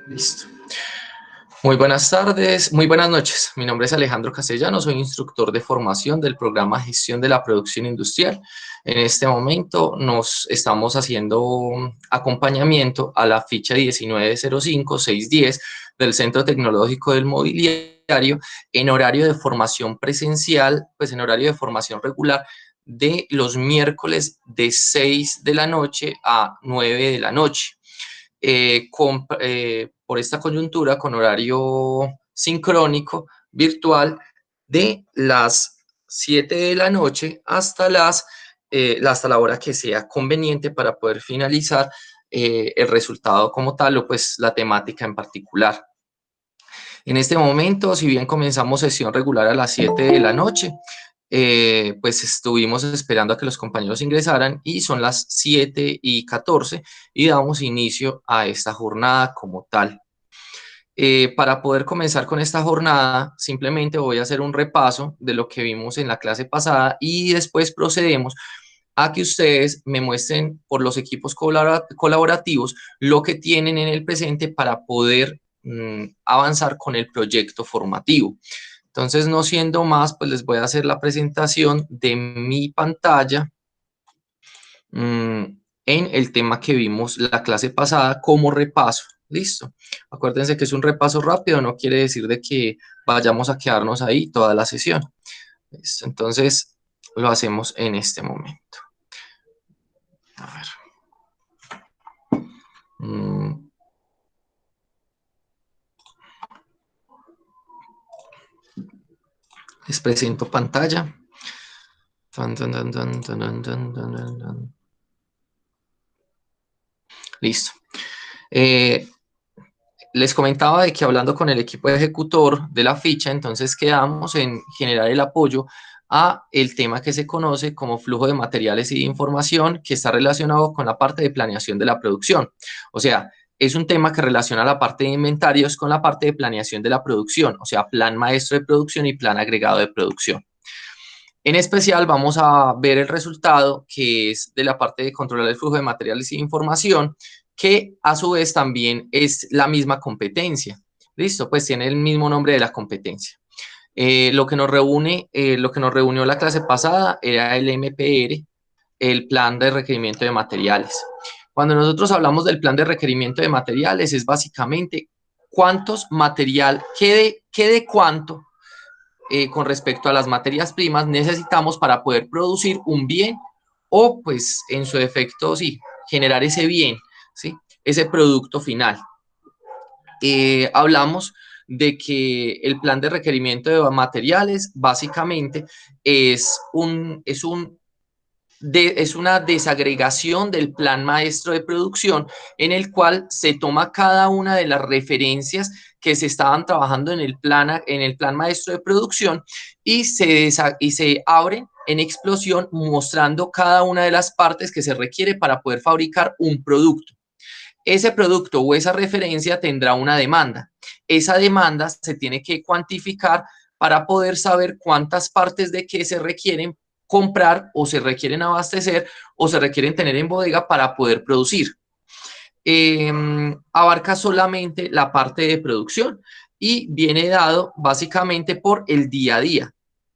Listo. Muy buenas tardes, muy buenas noches. Mi nombre es Alejandro Castellano, soy instructor de formación del programa Gestión de la Producción Industrial. En este momento nos estamos haciendo acompañamiento a la ficha 1905-610 del Centro Tecnológico del Mobiliario en horario de formación presencial, pues en horario de formación regular de los miércoles de 6 de la noche a 9 de la noche. Por esta coyuntura con horario sincrónico virtual de las 7 de la noche hasta la hora que sea conveniente para poder finalizar el resultado como tal o pues la temática en particular. En este momento, si bien comenzamos sesión regular a las 7 de la noche, pues estuvimos esperando a que los compañeros ingresaran y son las 7:14 y damos inicio a esta jornada como tal. Para poder comenzar con esta jornada, simplemente voy a hacer un repaso de lo que vimos en la clase pasada y después procedemos a que ustedes me muestren por los equipos colaborativos lo que tienen en el presente para poder avanzar con el proyecto formativo. Entonces, no siendo más, pues les voy a hacer la presentación de mi pantalla en el tema que vimos la clase pasada como repaso. Listo. Acuérdense que es un repaso rápido, no quiere decir de que vayamos a quedarnos ahí toda la sesión. Listo. Entonces, lo hacemos en este momento. A ver. Les presento pantalla. Listo. Les comentaba de que hablando con el equipo ejecutor de la ficha, entonces quedamos en generar el apoyo a el tema que se conoce como flujo de materiales y de información, que está relacionado con la parte de planeación de la producción. O sea, es un tema que relaciona la parte de inventarios con la parte de planeación de la producción, o sea, plan maestro de producción y plan agregado de producción. En especial vamos a ver el resultado que es de la parte de controlar el flujo de materiales y de información, que a su vez también es la misma competencia. Listo, pues tiene el mismo nombre de la competencia. Lo que nos reunió la clase pasada era el MPR, el plan de requerimiento de materiales. Cuando nosotros hablamos del plan de requerimiento de materiales, es básicamente cuántos material, qué de cuánto con respecto a las materias primas necesitamos para poder producir un bien o pues en su defecto sí, generar ese bien, ¿sí? Ese producto final. Hablamos de que el plan de requerimiento de materiales básicamente es una desagregación del plan maestro de producción en el cual se toma cada una de las referencias que se estaban trabajando en el plan maestro de producción y se abren en explosión mostrando cada una de las partes que se requiere para poder fabricar un producto. Ese producto o esa referencia tendrá una demanda. Esa demanda se tiene que cuantificar para poder saber cuántas partes de qué se requieren comprar o se requieren abastecer o se requieren tener en bodega para poder producir. Abarca solamente la parte de producción y viene dado básicamente por el día a día,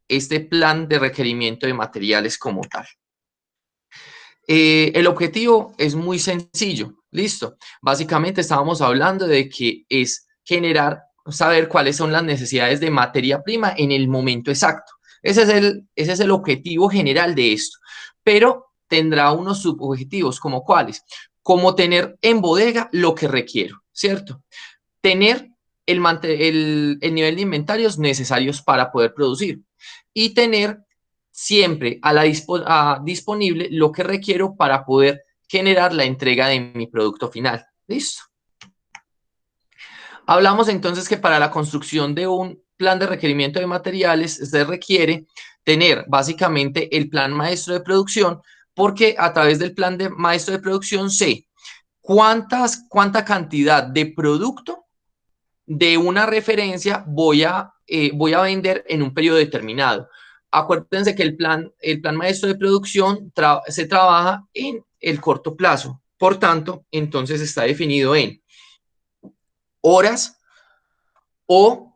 este plan de requerimiento de materiales como tal. El objetivo es muy sencillo, listo. Básicamente estábamos hablando de que es saber cuáles son las necesidades de materia prima en el momento exacto. Ese es el objetivo general de esto, pero tendrá unos subobjetivos como cuáles, como tener en bodega lo que requiero, ¿cierto? Tener el nivel de inventarios necesarios para poder producir y tener siempre disponible lo que requiero para poder generar la entrega de mi producto final. ¿Listo? Hablamos entonces que para la construcción de un plan de requerimiento de materiales se requiere tener básicamente el plan maestro de producción, porque a través del plan de maestro de producción sé cuánta cantidad de producto de una referencia voy a vender en un periodo determinado. Acuérdense que el plan maestro de producción se trabaja en el corto plazo. Por tanto, entonces está definido en horas o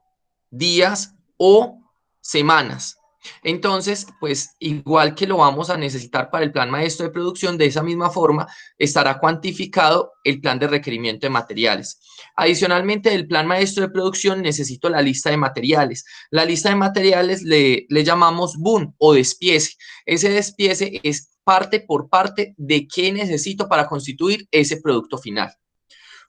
días o semanas. Entonces, pues igual que lo vamos a necesitar para el plan maestro de producción, de esa misma forma estará cuantificado el plan de requerimiento de materiales. Adicionalmente, del plan maestro de producción necesito la lista de materiales. La lista de materiales le llamamos BUN o despiece. Ese despiece es parte por parte de qué necesito para constituir ese producto final.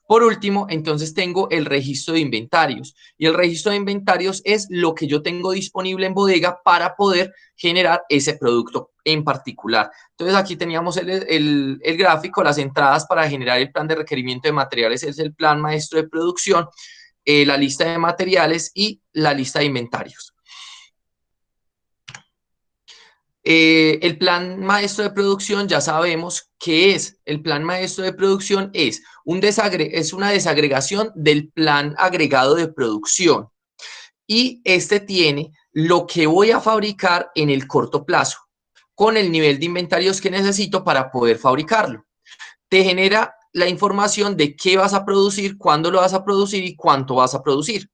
Por último, entonces tengo el registro de inventarios y el registro de inventarios es lo que yo tengo disponible en bodega para poder generar ese producto en particular. Entonces aquí teníamos el gráfico, las entradas para generar el plan de requerimiento de materiales es el plan maestro de producción, la lista de materiales y la lista de inventarios. El plan maestro de producción ya sabemos qué es. El plan maestro de producción es una desagregación del plan agregado de producción y este tiene lo que voy a fabricar en el corto plazo con el nivel de inventarios que necesito para poder fabricarlo. Te genera la información de qué vas a producir, cuándo lo vas a producir y cuánto vas a producir.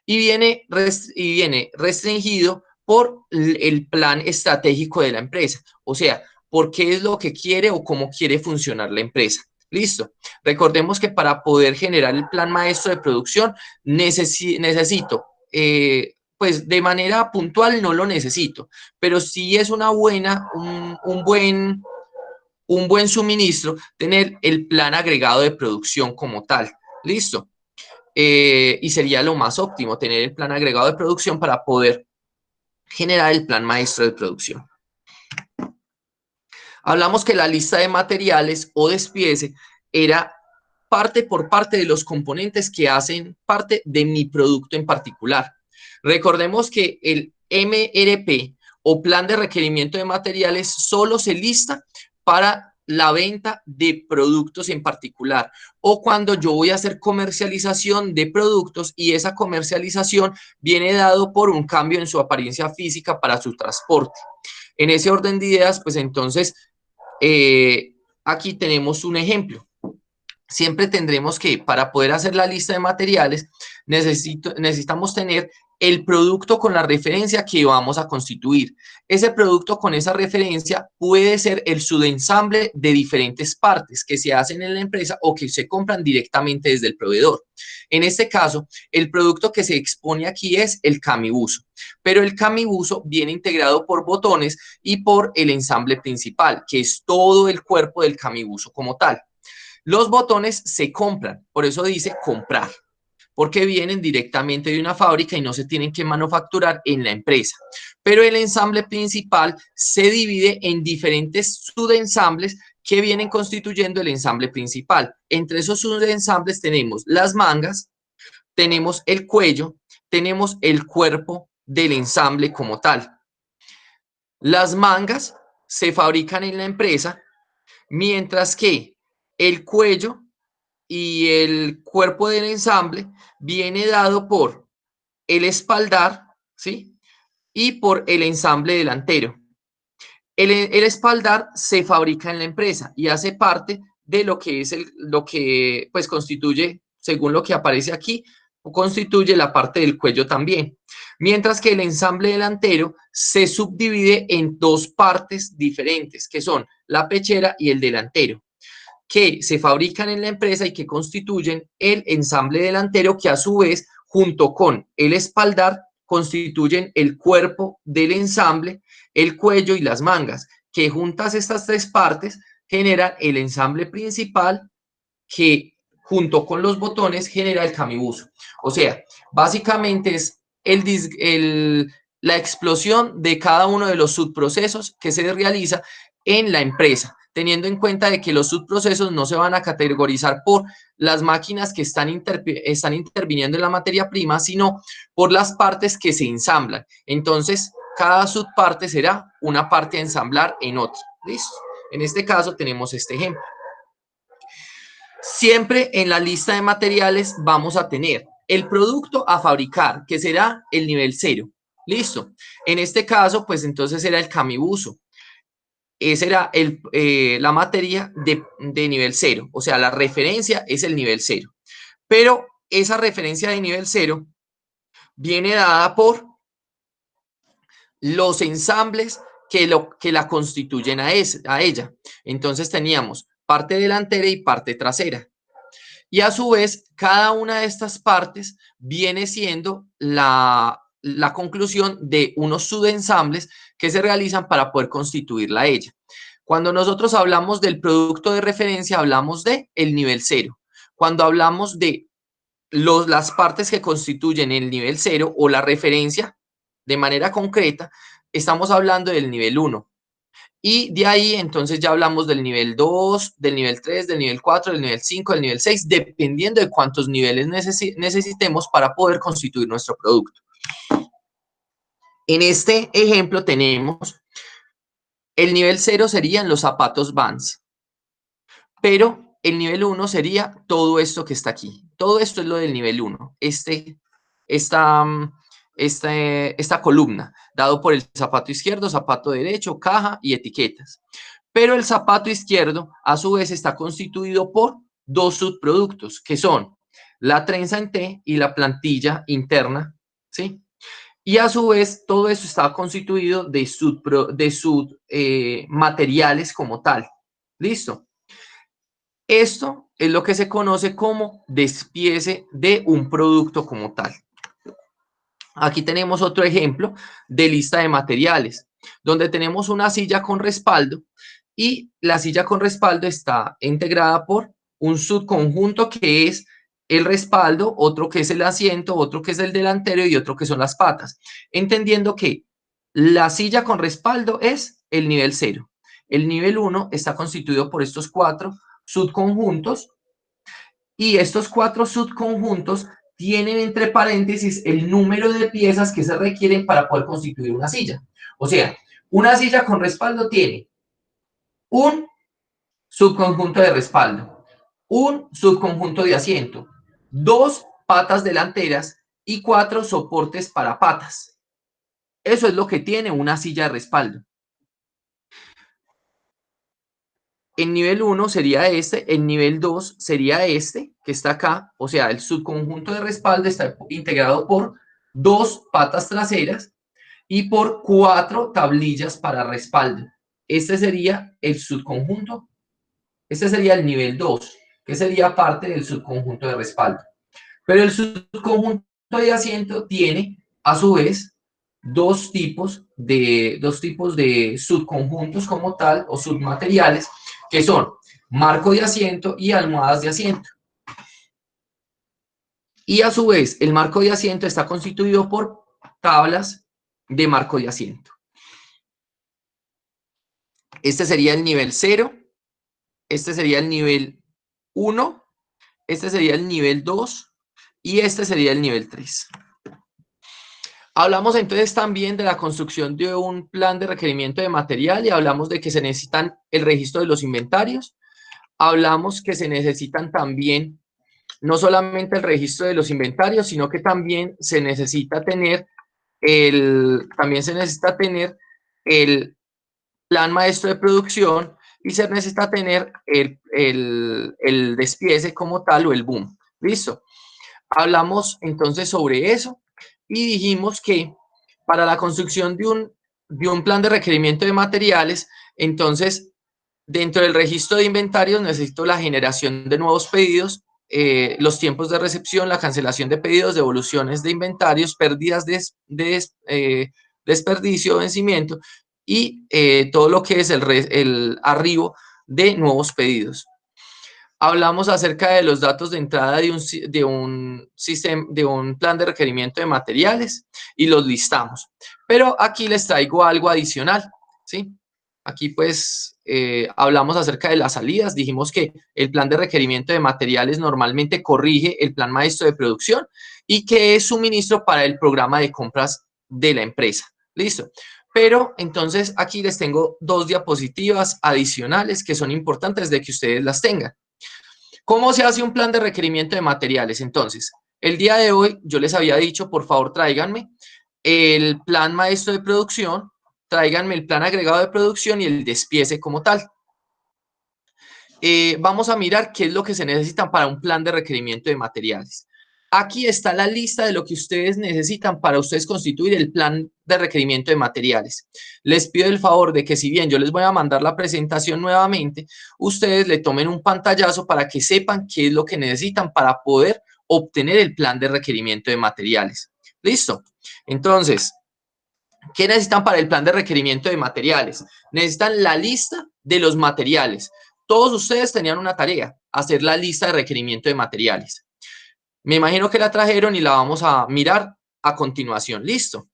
Y viene restringido por el plan estratégico de la empresa, o sea, por qué es lo que quiere o cómo quiere funcionar la empresa. Listo. Recordemos que para poder generar el plan maestro de producción necesito, pues de manera puntual no lo necesito, pero sí es una buena, un buen suministro tener el plan agregado de producción como tal. Listo. Y sería lo más óptimo tener el plan agregado de producción para poder generar el plan maestro de producción. Hablamos que la lista de materiales o despiece era parte por parte de los componentes que hacen parte de mi producto en particular. Recordemos que el MRP o plan de requerimiento de materiales solo se lista para la venta de productos en particular o cuando yo voy a hacer comercialización de productos y esa comercialización viene dado por un cambio en su apariencia física para su transporte. En ese orden de ideas, pues entonces aquí tenemos un ejemplo. Siempre tendremos que, para poder hacer la lista de materiales, necesitamos tener el producto con la referencia que vamos a constituir. Ese producto con esa referencia puede ser el subensamble de diferentes partes que se hacen en la empresa o que se compran directamente desde el proveedor. En este caso, el producto que se expone aquí es el camibuso, pero el camibuso viene integrado por botones y por el ensamble principal, que es todo el cuerpo del camibuso como tal. Los botones se compran, por eso dice comprar, porque vienen directamente de una fábrica y no se tienen que manufacturar en la empresa. Pero el ensamble principal se divide en diferentes subensambles que vienen constituyendo el ensamble principal. Entre esos subensambles tenemos las mangas, tenemos el cuello, tenemos el cuerpo del ensamble como tal. Las mangas se fabrican en la empresa, mientras que el cuello y el cuerpo del ensamble viene dado por el espaldar, ¿sí? Y por el ensamble delantero. El espaldar se fabrica en la empresa y hace parte de lo que es lo que pues constituye, según lo que aparece aquí, constituye la parte del cuello también. Mientras que el ensamble delantero se subdivide en dos partes diferentes, que son la pechera y el delantero, que se fabrican en la empresa y que constituyen el ensamble delantero, que a su vez, junto con el espaldar, constituyen el cuerpo del ensamble, el cuello y las mangas, que juntas estas tres partes generan el ensamble principal que junto con los botones genera el camibuso. O sea, básicamente es la explosión de cada uno de los subprocesos que se realiza en la empresa, teniendo en cuenta de que los subprocesos no se van a categorizar por las máquinas que están interviniendo en la materia prima, sino por las partes que se ensamblan. Entonces, cada subparte será una parte a ensamblar en otra. ¿Listo? En este caso tenemos este ejemplo. Siempre en la lista de materiales vamos a tener el producto a fabricar, que será el nivel 0. Listo. En este caso, pues entonces será el camibuso. Esa era la materia de nivel 0. O sea, la referencia es el nivel 0. Pero esa referencia de nivel 0 viene dada por los ensambles que la constituyen a ella. Entonces teníamos parte delantera y parte trasera. Y a su vez, cada una de estas partes viene siendo la conclusión de unos subensambles que se realizan para poder constituirla a ella. Cuando nosotros hablamos del producto de referencia, hablamos de el nivel 0. Cuando hablamos de las partes que constituyen el nivel 0 o la referencia de manera concreta, estamos hablando del nivel 1. Y de ahí entonces ya hablamos del nivel 2, del nivel 3, del nivel 4, del nivel 5, del nivel 6, dependiendo de cuántos niveles necesitemos para poder constituir nuestro producto. En este ejemplo tenemos el nivel 0 serían los zapatos Vans, pero el nivel 1 sería todo esto que está aquí. Todo esto es lo del nivel 1. Esta columna, dado por el zapato izquierdo, zapato derecho, caja y etiquetas. Pero el zapato izquierdo, a su vez, está constituido por dos subproductos, que son la trenza en T y la plantilla interna, ¿sí? Y a su vez, todo eso está constituido de materiales como tal. ¿Listo? Esto es lo que se conoce como despiece de un producto como tal. Aquí tenemos otro ejemplo de lista de materiales, donde tenemos una silla con respaldo y la silla con respaldo está integrada por un subconjunto que es el respaldo, otro que es el asiento, otro que es el delantero y otro que son las patas, entendiendo que la silla con respaldo es el nivel 0. El nivel 1 está constituido por estos 4 subconjuntos y estos 4 subconjuntos tienen entre paréntesis el número de piezas que se requieren para poder constituir una silla. O sea, una silla con respaldo tiene un subconjunto de respaldo, un subconjunto de asiento, 2 patas delanteras y 4 soportes para patas. Eso es lo que tiene una silla de respaldo. El nivel 1 sería este, el nivel 2 sería este, que está acá, o sea, el subconjunto de respaldo está integrado por 2 patas traseras y por 4 tablillas para respaldo. Este sería el subconjunto, este sería el nivel 2, que sería parte del subconjunto de respaldo. Pero el subconjunto de asiento tiene, a su vez, dos tipos de subconjuntos como tal o submateriales, que son marco de asiento y almohadas de asiento. Y a su vez, el marco de asiento está constituido por tablas de marco de asiento. Este sería el nivel 0, este sería el nivel 1, este sería el nivel 2 y este sería el nivel 3. Hablamos entonces también de la construcción de un plan de requerimiento de material y hablamos de que se necesitan el registro de los inventarios. Hablamos que se necesitan también no solamente el registro de los inventarios, sino que también se necesita tener el plan maestro de producción y se necesita tener el despiece como tal o el boom. ¿Listo? Hablamos entonces sobre eso y dijimos que para la construcción de un plan de requerimiento de materiales, entonces, dentro del registro de inventarios necesito la generación de nuevos pedidos, los tiempos de recepción, la cancelación de pedidos, devoluciones de inventarios, pérdidas de desperdicio, vencimiento y todo lo que es el arribo de nuevos pedidos. Hablamos acerca de los datos de entrada de un plan de requerimiento de materiales y los listamos. Pero aquí les traigo algo adicional, ¿sí? Aquí pues hablamos acerca de las salidas. Dijimos que el plan de requerimiento de materiales normalmente corrige el plan maestro de producción y que es suministro para el programa de compras de la empresa. Listo. Pero entonces aquí les tengo 2 diapositivas adicionales que son importantes de que ustedes las tengan. ¿Cómo se hace un plan de requerimiento de materiales? Entonces, el día de hoy yo les había dicho, por favor, tráiganme el plan maestro de producción, tráiganme el plan agregado de producción y el despiece como tal. Vamos a mirar qué es lo que se necesita para un plan de requerimiento de materiales. Aquí está la lista de lo que ustedes necesitan para ustedes constituir el plan de requerimiento de materiales. Les pido el favor de que si bien yo les voy a mandar la presentación nuevamente, ustedes le tomen un pantallazo para que sepan qué es lo que necesitan para poder obtener el plan de requerimiento de materiales. ¿Listo? Entonces, ¿qué necesitan para el plan de requerimiento de materiales? Necesitan la lista de los materiales. Todos ustedes tenían una tarea, hacer la lista de requerimiento de materiales. Me imagino que la trajeron y la vamos a mirar a continuación. Listo.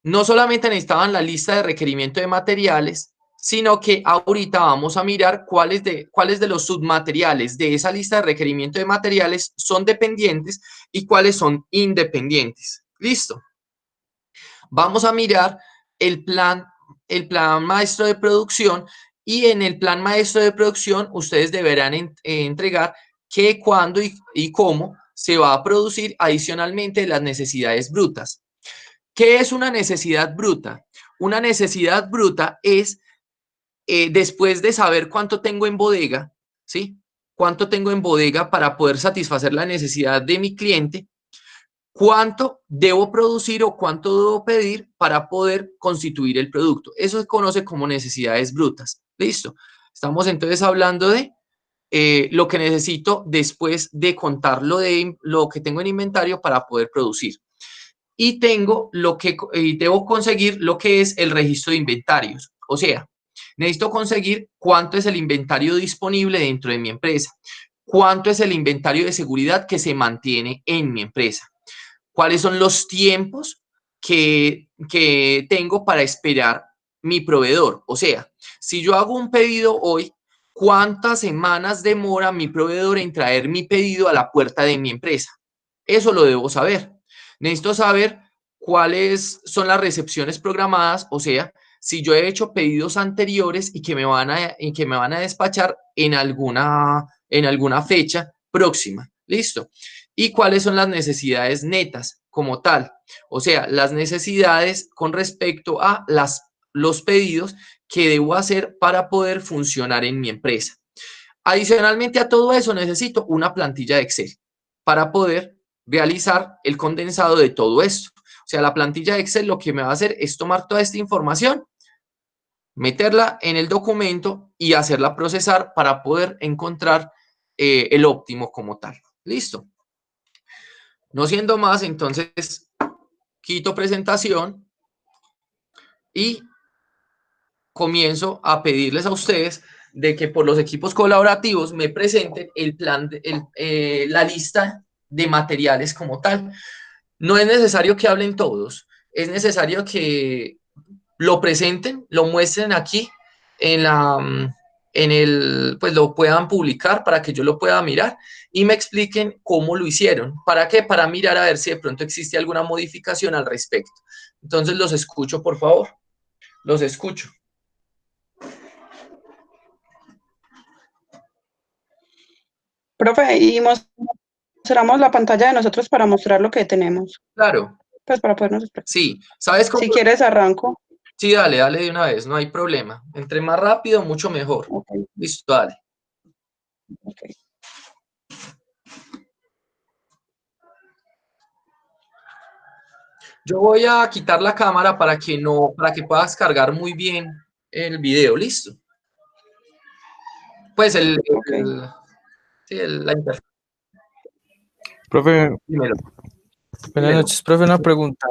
No solamente necesitaban la lista de requerimiento de materiales, sino que ahorita vamos a mirar cuáles de los submateriales de esa lista de requerimiento de materiales son dependientes y cuáles son independientes. Listo. Vamos a mirar el plan maestro de producción y en el plan maestro de producción ustedes deberán entregar qué, cuándo y cómo se va a producir adicionalmente las necesidades brutas. ¿Qué es una necesidad bruta? Una necesidad bruta es después de saber cuánto tengo en bodega, ¿sí? Cuánto tengo en bodega para poder satisfacer la necesidad de mi cliente, cuánto debo producir o cuánto debo pedir para poder constituir el producto. Eso se conoce como necesidades brutas. Listo. Estamos entonces hablando de lo que necesito después de contar lo que tengo en inventario para poder producir. Y tengo debo conseguir lo que es el registro de inventarios. O sea, necesito conseguir cuánto es el inventario disponible dentro de mi empresa, cuánto es el inventario de seguridad que se mantiene en mi empresa, cuáles son los tiempos que tengo para esperar mi proveedor. O sea, si yo hago un pedido hoy, ¿cuántas semanas demora mi proveedor en traer mi pedido a la puerta de mi empresa? Eso lo debo saber. Necesito saber cuáles son las recepciones programadas, o sea, si yo he hecho pedidos anteriores y que me van a despachar en alguna fecha próxima. ¿Listo? Y cuáles son las necesidades netas como tal. O sea, las necesidades con respecto a los pedidos que debo hacer para poder funcionar en mi empresa. Adicionalmente a todo eso, necesito una plantilla de Excel para poder realizar el condensado de todo esto. O sea, la plantilla de Excel lo que me va a hacer es tomar toda esta información, meterla en el documento y hacerla procesar para poder encontrar el óptimo como tal. Listo. No siendo más, entonces quito presentación y comienzo a pedirles a ustedes de que por los equipos colaborativos me presenten la lista de materiales como tal. No es necesario que hablen todos, es necesario que lo presenten, lo muestren aquí en pues lo puedan publicar para que yo lo pueda mirar y me expliquen cómo lo hicieron. ¿Para qué? Para mirar a ver si de pronto existe alguna modificación al respecto. Entonces los escucho, por favor. Los escucho. Profe, y mostramos la pantalla de nosotros para mostrar lo que tenemos, Claro, pues para podernos explicar. sí. ¿Sabes cómo? Si quieres, arranco. Sí, dale, dale de una vez, no hay problema. Entre más rápido, mucho mejor. Ok, Listo, dale. ok. Yo voy a quitar la cámara para que puedas cargar muy bien el video, listo. Pues Ok. sí, la interfaz. Profe, Dímelo, buenas dímelo. noches, profe, una pregunta.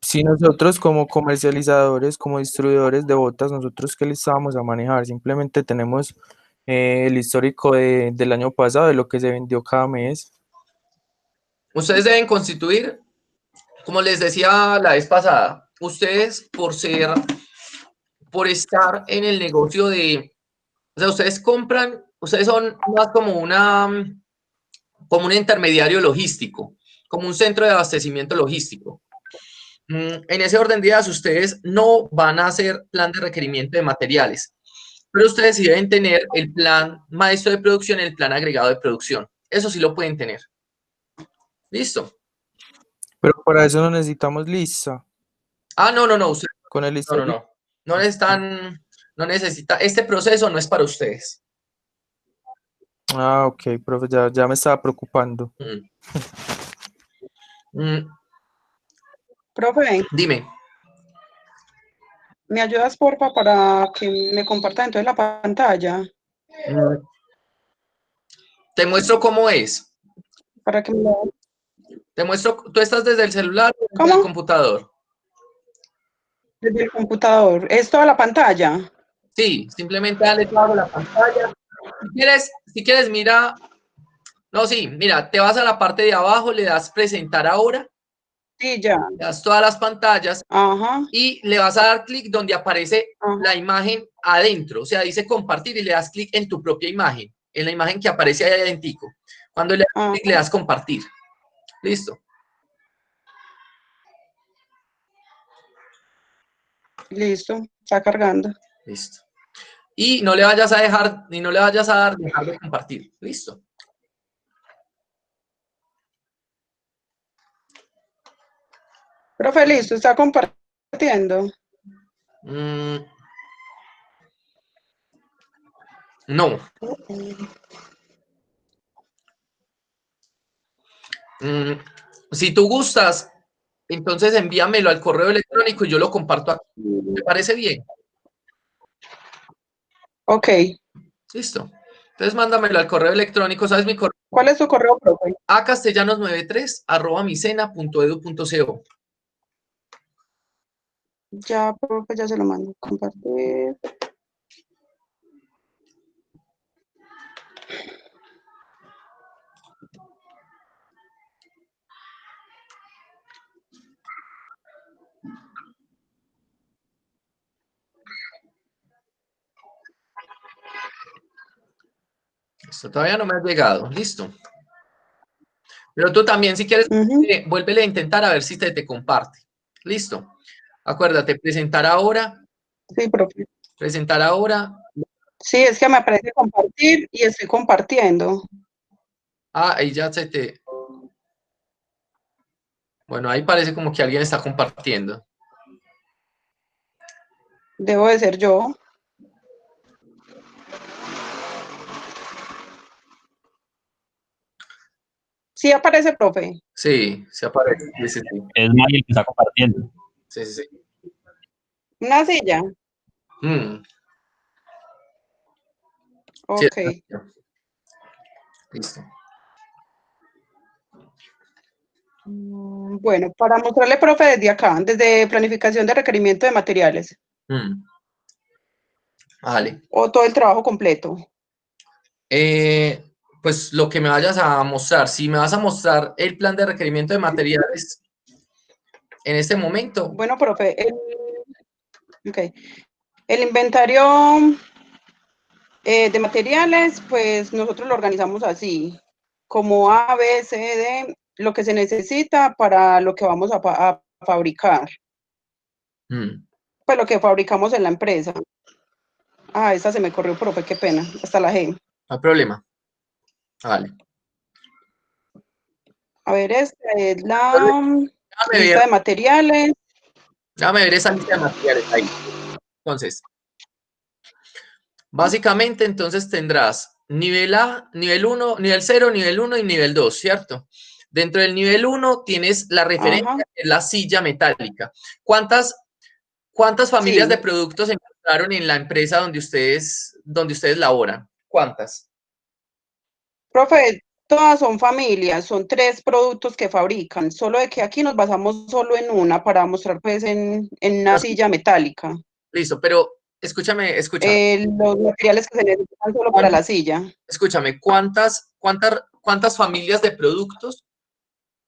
Si nosotros como comercializadores, como distribuidores de botas, nosotros qué lista vamos a manejar, simplemente tenemos el histórico del año pasado, de lo que se vendió cada mes. Ustedes deben constituir, como les decía la vez pasada, ustedes por estar en el negocio o sea, ustedes son más como un intermediario logístico, como un centro de abastecimiento logístico. En ese orden de ideas, ustedes no van a hacer plan de requerimiento de materiales, pero ustedes sí deben tener el plan maestro de producción y el plan agregado de producción. Eso sí lo pueden tener. ¿Listo? Pero para eso no necesitamos lista, Ah, no, no, no. con el No, no, histórico. no. No necesita. Este proceso no es para ustedes. Ah, ok, profe, ya me estaba preocupando. Mm. Mm, Profe, dime. ¿me ayudas, porfa, para que me comparta entonces la pantalla? Mm, te muestro cómo es. Para que me lo... Te muestro, tú estás desde el celular o desde el ¿Cómo? computador. Desde el computador. ¿Es toda la pantalla? Sí, simplemente dale claro a la pantalla. Si quieres, mira. No, sí, mira, te vas a la parte de abajo, le das presentar ahora, Sí, ya. le das todas las pantallas Ajá, y le vas a dar clic donde aparece ajá, la imagen adentro. O sea, dice compartir y le das clic en tu propia imagen, en la imagen que aparece ahí adentro. Cuando le das clic, le ajá. das compartir. Listo. Listo, está cargando. Listo. Y no le vayas a dejar, ni no le vayas a dar dejar de compartir. Listo. Profe, listo, está compartiendo. Mm, no. Mm, si tú gustas, entonces envíamelo al correo electrónico y yo lo comparto aquí. ¿Te parece bien? Ok. Listo. Entonces mándamelo al correo electrónico. ¿Sabes mi correo? ¿Cuál es su correo, profe? acastellanos93@micena.edu.co. Ya, profe, ya se lo mando. Compartir. Listo, todavía no me ha llegado. Listo. Pero tú también, si quieres, Ujú. vuélvele a intentar a ver si te comparte. Listo. Acuérdate, Sí, profe. presentar ahora. Sí, es que me aparece compartir y estoy compartiendo. Ah, ahí ya se te. Bueno, ahí parece como que alguien está compartiendo. Debo de ser yo. Sí aparece, profe. Sí, se aparece. Sí, sí, sí. Es Mario el que está compartiendo. Sí, sí, sí. Una silla. Mm, sí, Ok. listo. Bueno, para mostrarle, profe, desde acá, desde planificación de requerimiento de materiales, Mm, vale. o todo el trabajo completo. Eh, pues lo que me vayas a mostrar, si me vas a mostrar el plan de requerimiento de materiales en este momento. Bueno, profe, okay. El inventario de materiales, pues nosotros lo organizamos así, como A, B, C, D, lo que se necesita para lo que vamos a fabricar, Mm, pues lo que fabricamos en la empresa. Ah, esta se me corrió, profe, qué pena, hasta la G. no hay problema. Vale. A ver, esta es la Déjame ver, lista de materiales. déjame ver esa lista de materiales ahí. Entonces, básicamente, entonces tendrás nivel A, nivel 1, nivel 0, nivel 1 y nivel 2, ¿cierto? Dentro del nivel 1 tienes la referencia, Ajá, que es la silla metálica. ¿Cuántas familias de sí. productos se encontraron en la empresa donde ustedes laboran? ¿Cuántas? Profe, todas son familias, son 3 productos que fabrican, solo de que aquí nos basamos solo en una para mostrar pues en una silla metálica. Listo, pero escúchame. Los materiales que se necesitan solo para ¿Cuán- la silla. Escúchame, ¿cuántas familias de productos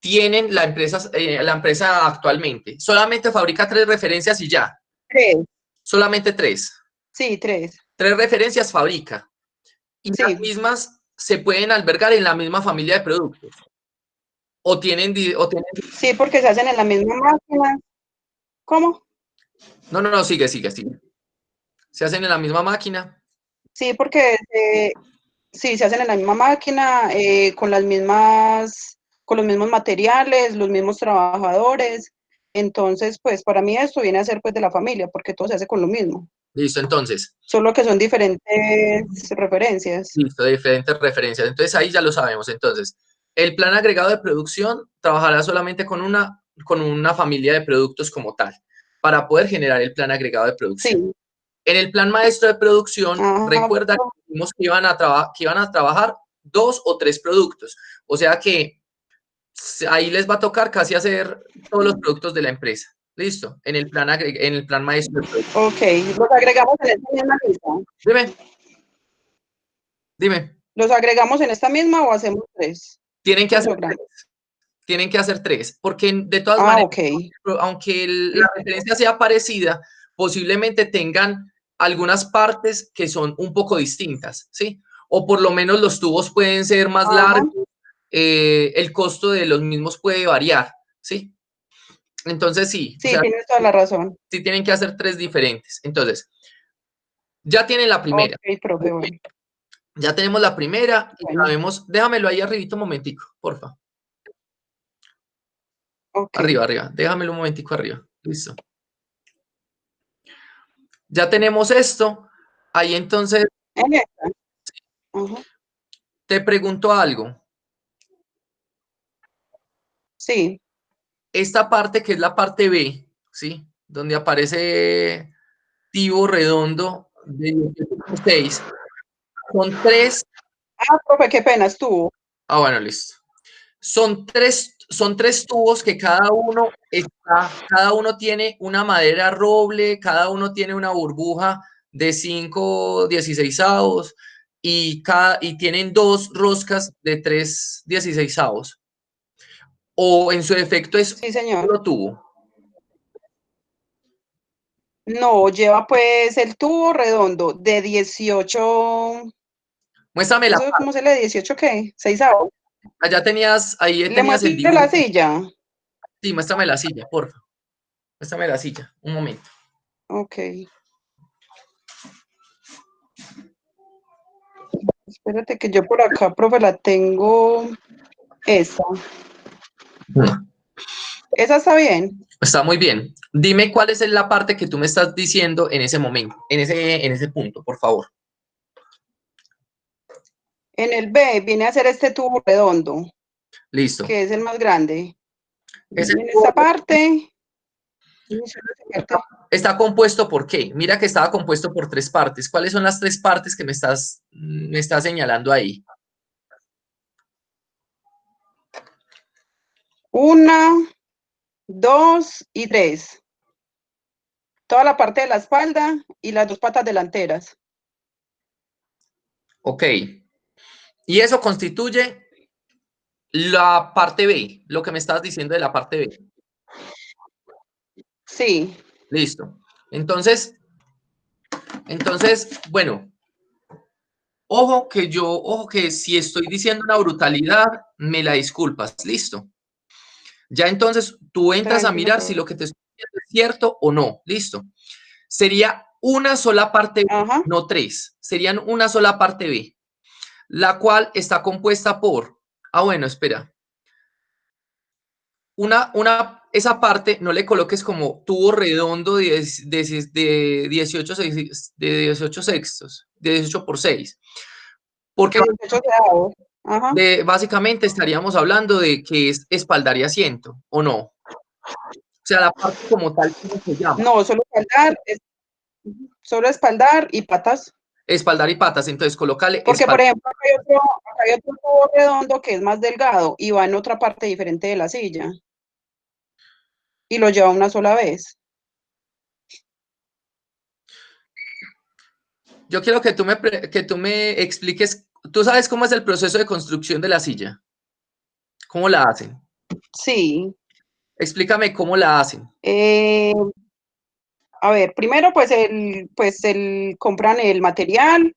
tienen la empresa actualmente? Solamente fabrica 3 referencias y ya. 3, Solamente 3. sí, 3, 3 referencias fabrica. Y las sí, mismas se pueden albergar en la misma familia de productos. O tienen. sí, porque se hacen en la misma máquina. ¿Cómo? No, no, no, sigue. Se hacen en la misma máquina. Sí, porque sí, se hacen en la misma máquina, con los mismos materiales, los mismos trabajadores. Entonces, pues para mí esto viene a ser pues de la familia, porque todo se hace con lo mismo, Listo, entonces. solo que son diferentes referencias. Listo, de diferentes referencias. Entonces ahí ya lo sabemos. Entonces, El plan agregado de producción trabajará solamente con una familia de productos como tal, para poder generar el plan agregado de producción. Sí. En el plan maestro de producción, recuerda que dijimos que iban a trabajar 2 o 3 productos. O sea que ahí les va a tocar casi hacer todos los productos de la empresa. ¿Listo? En el plan maestro de producción. Ok, los agregamos en esta misma lista. Dime. ¿Los agregamos en esta misma o hacemos 3? Tienen que hacer 3. Tienen que hacer 3, porque de todas maneras, aunque la referencia sea parecida, posiblemente tengan algunas partes que son un poco distintas, ¿sí? O por lo menos los tubos pueden ser más largos, el costo de los mismos puede variar, ¿sí? Entonces sí. Sí, o sea, tienes toda la razón. Sí tienen que hacer 3 diferentes. Entonces, ya tienen la primera. Ok, profe, bueno. Ya tenemos la primera y sabemos, déjamelo ahí arribita un momentico, porfa. Okay. Arriba, déjamelo un momentico arriba. Listo. Ya tenemos esto. Ahí entonces. Te pregunto algo. Sí. Esta parte que es la parte B, ¿sí? Donde aparece tibo redondo de 6. Son 3. Profe, qué pena estuvo. Bueno, listo. Son tres tubos que cada uno tiene una madera roble, cada uno tiene una burbuja de 5/16 y tienen 2 roscas de 3/16. O en su defecto es sí, señor. un solo tubo. No, lleva pues el tubo redondo de 18. Muéstrame la parte. ¿Cómo se lee? ¿18 qué? 6/8. Ahí tenías el dibujo. la silla? Sí, muéstrame la silla, porfa. Muéstrame la silla, un momento. Ok. Espérate que yo por acá, profe, la tengo esa. ¿Esa está bien? Está muy bien. Dime cuál es la parte que tú me estás diciendo en ese momento, en ese punto, por favor. En el B viene a ser este tubo redondo. Listo. Que es el más grande. En esta parte. Está compuesto por qué? Mira que estaba compuesto por 3 partes. ¿Cuáles son las 3 partes que me estás señalando ahí? 1, 2 y 3. Toda la parte de la espalda y las 2 patas delanteras. Ok. Y eso constituye la parte B, lo que me estabas diciendo de la parte B. Sí. Listo. Entonces, bueno, ojo que si estoy diciendo una brutalidad, me la disculpas. Listo. Ya entonces tú entras a mirar si lo que te estoy diciendo es cierto o no. Listo. Sería una sola parte B, no 3. Serían una sola parte B, la cual está compuesta por. Bueno, espera. Esa parte no le coloques como tubo redondo de 18 sextos, de 18 por 6. Porque básicamente estaríamos hablando de que es espaldar y asiento, ¿o no? O sea, la parte como tal, ¿cómo se llama? No, solo espaldar y patas. Espaldar y patas, entonces colócale. Porque, por ejemplo, acá hay otro tubo redondo que es más delgado y va en otra parte diferente de la silla. Y lo lleva una sola vez. Yo quiero que tú me expliques, ¿tú sabes cómo es el proceso de construcción de la silla? ¿Cómo la hacen? Sí. Explícame cómo la hacen. A ver, primero pues compran el material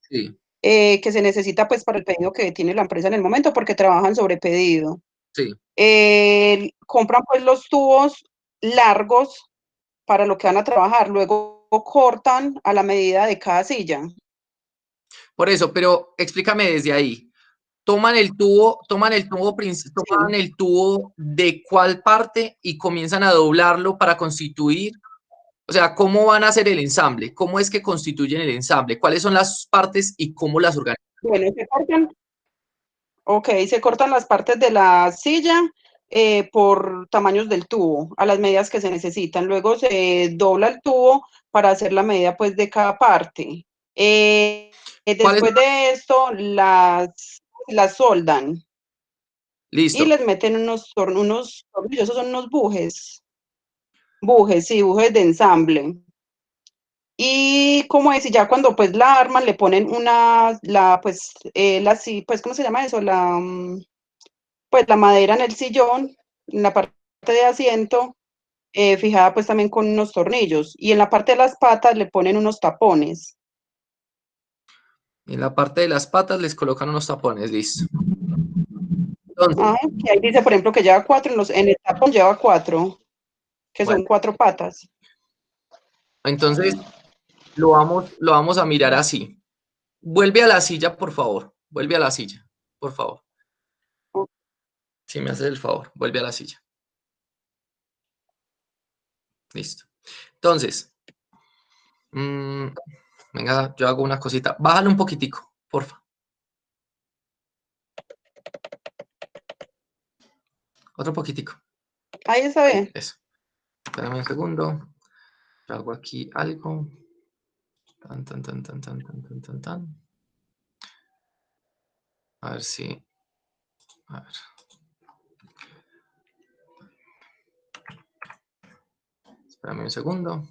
que se necesita pues para el pedido que tiene la empresa en el momento porque trabajan sobre pedido. Sí. Compran pues los tubos largos para lo que van a trabajar, luego cortan a la medida de cada silla. Por eso, pero explícame desde ahí. Toman el tubo de cuál parte y comienzan a doblarlo para constituir. O sea, ¿cómo van a hacer el ensamble? ¿Cómo es que constituyen el ensamble? ¿Cuáles son las partes y cómo las organizan? Bueno, se cortan. Ok, se cortan las partes de la silla por tamaños del tubo, a las medidas que se necesitan. Luego se dobla el tubo para hacer la medida pues de cada parte. ¿Cuál es? Después de esto las soldan y Listo. les meten unos tornillos, esos son unos bujes. Sí, bujes de ensamble. Y como es, y ya cuando pues la arman, le ponen pues, ¿cómo se llama eso? Pues la madera en el sillón, en la parte de asiento, fijada pues también con unos tornillos. Y en la parte de las patas le ponen unos tapones. En la parte de las patas les colocan unos tapones, listo. Entonces, Y ahí dice, por ejemplo, que lleva 4, en el tapón lleva 4, que bueno, son 4 patas. entonces lo vamos a mirar así. Vuelve a la silla, por favor. Vuelve a la silla, por favor. Si me haces el favor, vuelve a la silla. Listo. Entonces, venga, yo hago una cosita. Bájale un poquitico, porfa. Otro poquitico. Ahí está bien. Eso. Espérame un segundo. Yo hago aquí algo. Tan, tan, tan, tan, tan, tan, tan, tan, tan. A ver si. A ver. Espérame un segundo.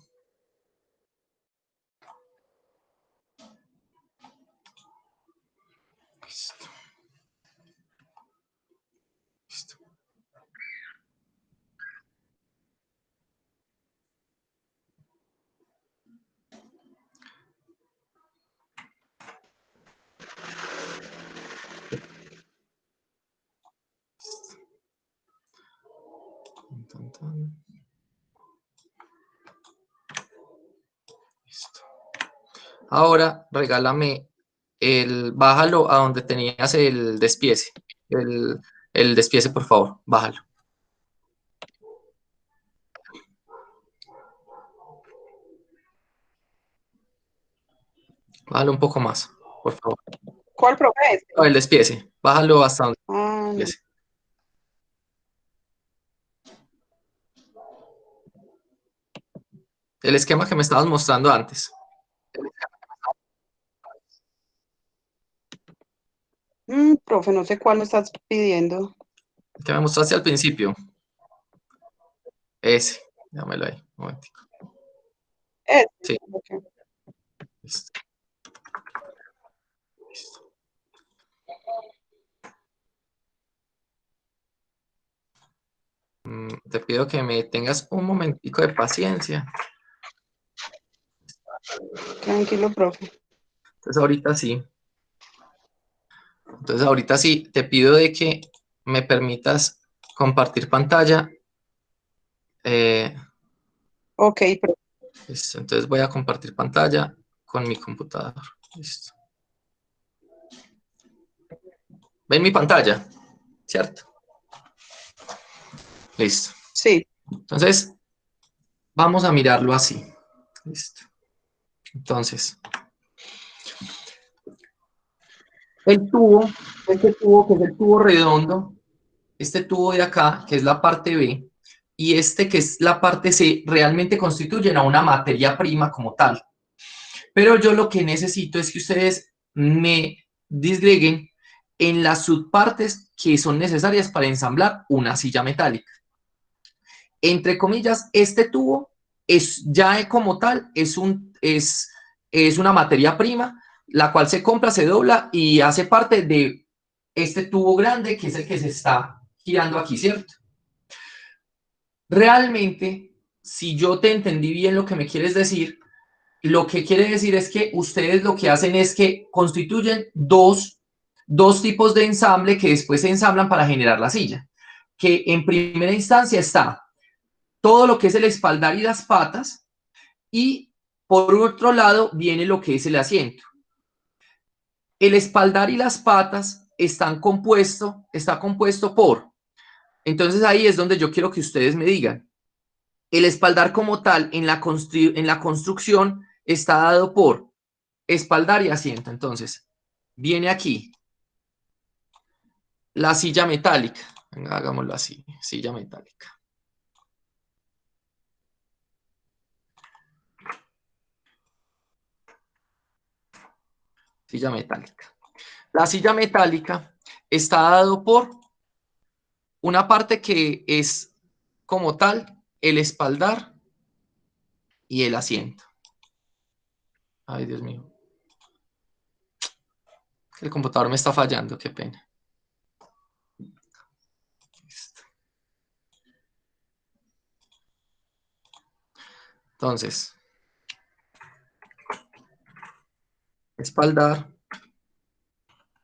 Listo. Listo. Tan, tan. Listo. Ahora regálame bájalo a donde tenías el despiece. El despiece, por favor, bájalo. Bájalo un poco más, por favor. ¿Cuál profe? No, el despiece. Bájalo hasta donde Ah, no. despiece. El esquema que me estabas mostrando antes. Profe, no sé cuál me estás pidiendo. El que me mostraste al principio. Ese. Dámelo ahí. Un momentico. Sí. Ok. Listo. Listo. Te pido que me tengas un momentico de paciencia. Tranquilo, profe. Entonces ahorita sí, te pido de que me permitas compartir pantalla. Ok, profe. Listo. Entonces voy a compartir pantalla con mi computador. Listo. ¿Ven mi pantalla? ¿Cierto? Listo. Sí. Entonces, vamos a mirarlo así. Listo. Entonces, el tubo, este tubo que es el tubo redondo, este tubo de acá, que es la parte B, y este que es la parte C, realmente constituyen a una materia prima como tal. Pero yo lo que necesito es que ustedes me disgreguen en las subpartes que son necesarias para ensamblar una silla metálica. Entre comillas, este tubo es ya como tal, es una materia prima, la cual se compra, se dobla y hace parte de este tubo grande que es el que se está girando aquí, ¿cierto? Realmente, si yo te entendí bien lo que me quieres decir, lo que quiere decir es que ustedes lo que hacen es que constituyen dos tipos de ensamble que después se ensamblan para generar la silla. Que en primera instancia está todo lo que es el espaldar y las patas, y por otro lado viene lo que es el asiento. El espaldar y las patas está compuesto por, entonces ahí es donde yo quiero que ustedes me digan, el espaldar como tal en la construcción está dado por espaldar y asiento. Entonces, viene aquí la silla metálica. Venga, hagámoslo así, silla metálica. Silla metálica. La silla metálica está dado por una parte que es como tal el espaldar y el asiento. Ay, Dios mío. El computador me está fallando, qué pena. Listo. Entonces, espaldar,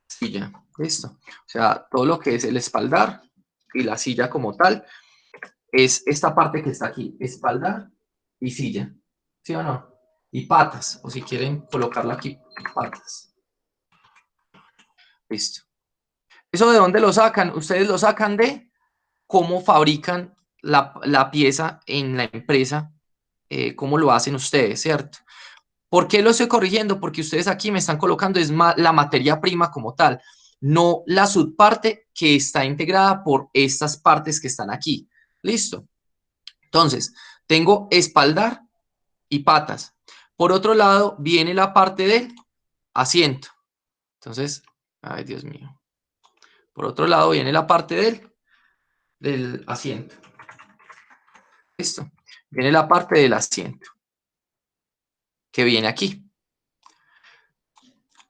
silla. Listo. O sea, todo lo que es el espaldar y la silla como tal es esta parte que está aquí, espaldar y silla. ¿Sí o no? Y patas, o si quieren colocarlo aquí, patas. Listo. ¿Eso de dónde lo sacan? Ustedes lo sacan de cómo fabrican la pieza en la empresa, cómo lo hacen ustedes, ¿cierto? ¿Por qué lo estoy corrigiendo? Porque ustedes aquí me están colocando es la materia prima como tal, no la subparte que está integrada por estas partes que están aquí. ¿Listo? Entonces, tengo espaldar y patas. Por otro lado, viene la parte del asiento. Entonces, ay, Dios mío. Por otro lado, viene la parte del asiento. Listo. Viene la parte del asiento, que viene aquí.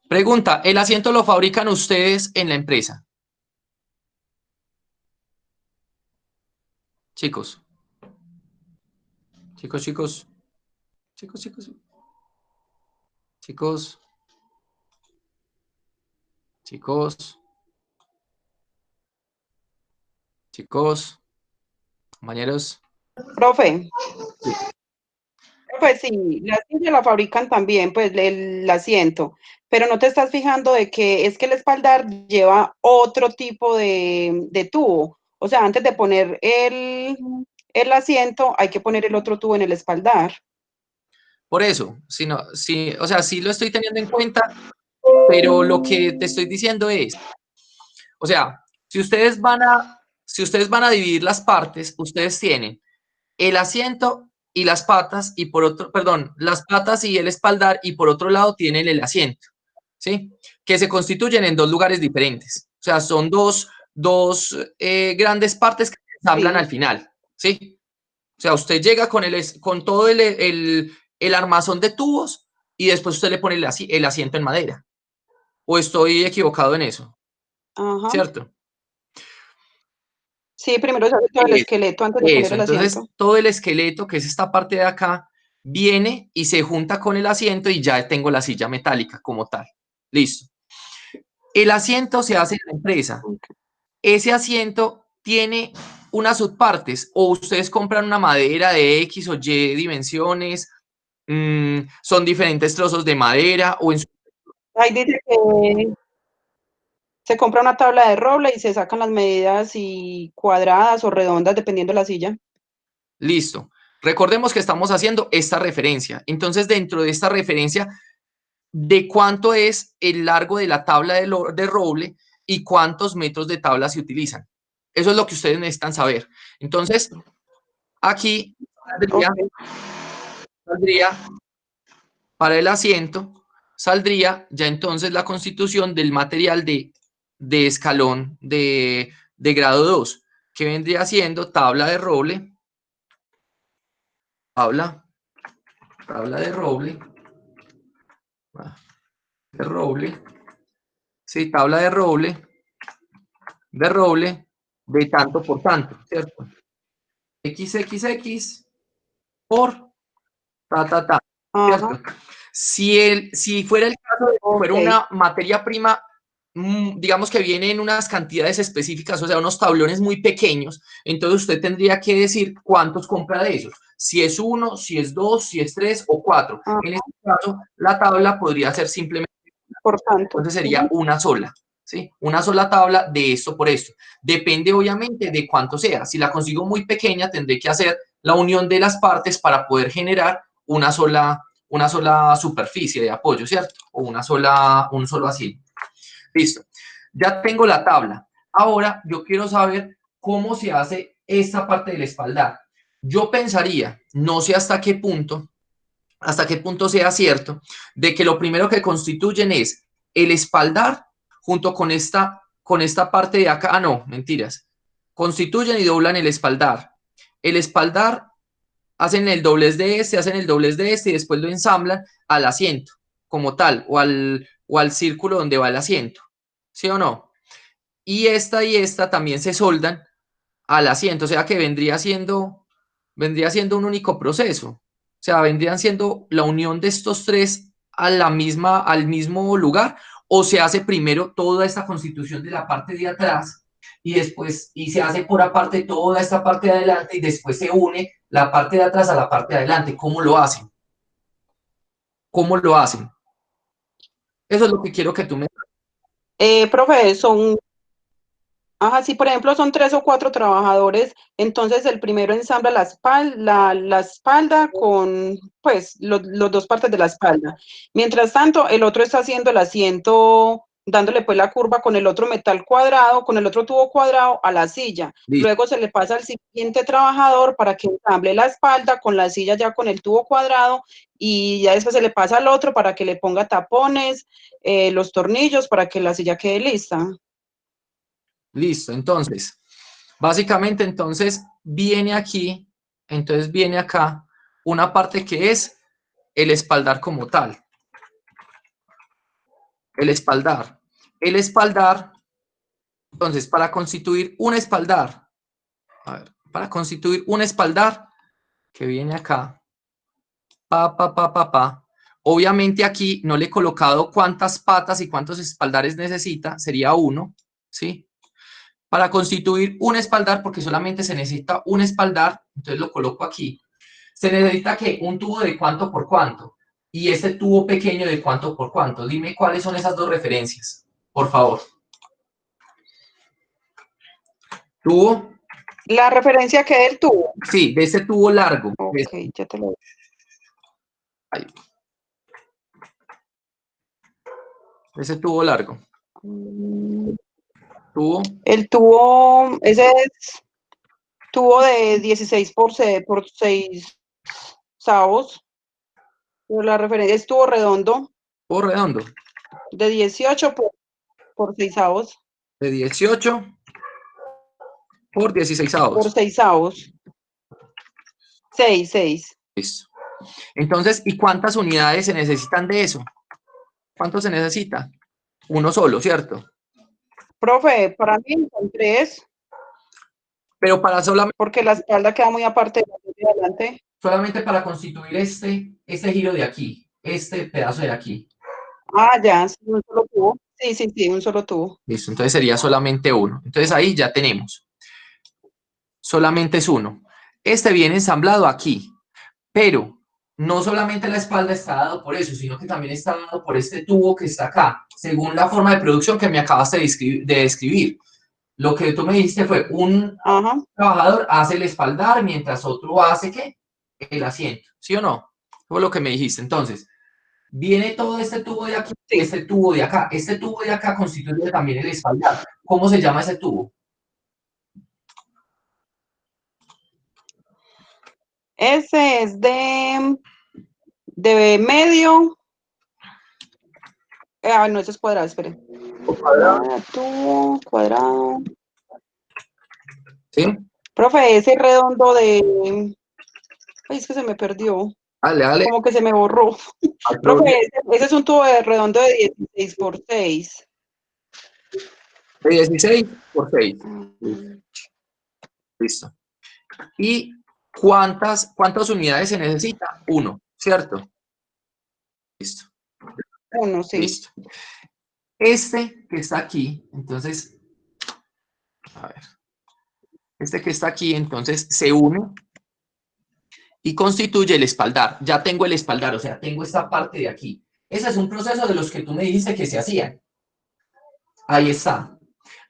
Pregunta, ¿el asiento lo fabrican ustedes en la empresa? Chicos. Chicos, chicos. Chicos, chicos. Chicos. Chicos. Chicos. Compañeros. Profe. Pues sí, la silla la fabrican también, pues el asiento, pero no te estás fijando de que es que el espaldar lleva otro tipo de tubo. O sea, antes de poner el asiento, hay que poner el otro tubo en el espaldar. Por eso, si no, sí, o sea, sí lo estoy teniendo en cuenta, pero lo que te estoy diciendo es, o sea, si ustedes van a dividir las partes, ustedes tienen el asiento y las patas, y por otro, perdón, las patas y el espaldar, y por otro lado tienen el asiento, ¿sí? Que se constituyen en dos lugares diferentes. O sea, son dos grandes partes que se hablan al final, ¿sí? O sea, usted llega con todo el armazón de tubos y después usted le pone el asiento en madera. ¿O estoy equivocado en eso? Ajá. ¿Cierto? Sí, primero se hace todo el esqueleto antes de poner el Entonces, asiento. todo el esqueleto, que es esta parte de acá, viene y se junta con el asiento y ya tengo la silla metálica como tal. Listo. El asiento se hace en la empresa. Ese asiento tiene unas subpartes o ustedes compran una madera de X o Y dimensiones, son diferentes trozos de madera o en su... Ahí dice que se compra una tabla de roble y se sacan las medidas y cuadradas o redondas dependiendo de la silla. Listo. Recordemos que estamos haciendo esta referencia. Entonces, dentro de esta referencia, de cuánto es el largo de la tabla de roble y cuántos metros de tabla se utilizan. Eso es lo que ustedes necesitan saber. Entonces, aquí saldría para el asiento, saldría ya entonces la constitución del material de escalón de grado 2, que vendría siendo tabla de roble, tabla de roble, sí, tabla de roble de tanto por tanto, ¿cierto? XXX por ta, ¿cierto? Si fuera el caso de que fuera una materia prima, digamos que viene en unas cantidades específicas, o sea, unos tablones muy pequeños, entonces usted tendría que decir cuántos compra de esos. Si es 1, si es 2, si es 3 o 4. En este caso, la tabla podría ser simplemente, por tanto, entonces sería una sola. ¿Sí? Una sola tabla de esto por esto. Depende obviamente de cuánto sea. Si la consigo muy pequeña, tendré que hacer la unión de las partes para poder generar una sola superficie de apoyo, ¿cierto? O un solo asiento. Listo. Ya tengo la tabla. Ahora yo quiero saber cómo se hace esta parte del espaldar. Yo pensaría, no sé hasta qué punto sea cierto, de que lo primero que constituyen es el espaldar junto con esta parte de acá. Ah, no, mentiras. Constituyen y doblan el espaldar. El espaldar hacen el doblez de este, hacen el doblez de este y después lo ensamblan al asiento como tal o al círculo donde va el asiento. ¿Sí o no? Y esta también se soldan al asiento, o sea que vendría siendo un único proceso. O sea, vendrían siendo la unión de estos tres al mismo lugar, o se hace primero toda esta constitución de la parte de atrás y se hace por aparte toda esta parte de adelante y después se une la parte de atrás a la parte de adelante. ¿Cómo lo hacen? ¿Cómo lo hacen? Eso es lo que quiero que tú me... Profe, ajá, si por ejemplo son 3 o 4 trabajadores, entonces el primero ensambla la espalda con, pues, los dos partes de la espalda. Mientras tanto, el otro está haciendo el asiento, dándole pues la curva con el otro metal cuadrado, con el otro tubo cuadrado a la silla. Listo. Luego se le pasa al siguiente trabajador para que ensamble la espalda con la silla ya con el tubo cuadrado y ya después se le pasa al otro para que le ponga tapones, los tornillos para que la silla quede lista. Listo, entonces, básicamente entonces viene aquí, entonces viene acá una parte que es el espaldar como tal. El espaldar. El espaldar, entonces, para constituir un espaldar, a ver, para constituir un espaldar que viene acá, obviamente aquí no le he colocado cuántas patas y cuántos espaldares necesita, sería uno, ¿sí? Para constituir un espaldar, porque solamente se necesita un espaldar, entonces lo coloco aquí. Se necesita que un tubo de cuánto por cuánto y este tubo pequeño de cuánto por cuánto. Dime cuáles son esas dos referencias, por favor. Tubo. La referencia que del tubo. Sí, de ese tubo largo. Ok, ya te lo doy. Ahí. Ese tubo largo. Tubo. El tubo, ese es tubo de 16 por 6 savos. La referencia es tubo redondo. Tubo redondo. De 18 por 6 avos. De 18 por 16 avos. Por 6 avos. 6. Listo. Entonces, ¿y cuántas unidades se necesitan de eso? ¿Cuánto se necesita? Uno solo, ¿cierto? Profe, para mí son 3. Pero para solamente... Porque la espalda queda muy aparte de adelante. Solamente para constituir este giro de aquí, este pedazo de aquí. Ah, ya, sí, un solo tubo. Sí, un solo tubo. Listo, entonces sería solamente uno. Entonces ahí ya tenemos. Solamente es uno. Este viene ensamblado aquí, pero no solamente la espalda está dado por eso, sino que también está dado por este tubo que está acá, según la forma de producción que me acabaste de describir. Lo que tú me dijiste fue un trabajador hace el espaldar mientras otro hace ¿qué? El asiento, ¿sí o no? Fue lo que me dijiste. Entonces, viene todo este tubo de aquí y este tubo de acá. Este tubo de acá constituye también el espaldar. ¿Cómo se llama ese tubo? Ese es de medio. No, ese es cuadrado, espere. Cuadrado. ¿Sí? Profe, ese redondo de... Ay, es que se me perdió. Dale. Como que se me borró. Profe, ese es un tubo de redondo de 16 por 6. De 16 por 6. Listo. ¿Y cuántas unidades se necesita? Uno, ¿cierto? Listo. Uno, sí. Listo. Este que está aquí, entonces, a ver. Este que está aquí, entonces, se une y constituye el espaldar. Ya tengo el espaldar, o sea, tengo esta parte de aquí. Ese es un proceso de los que tú me dijiste que se hacían. Ahí está.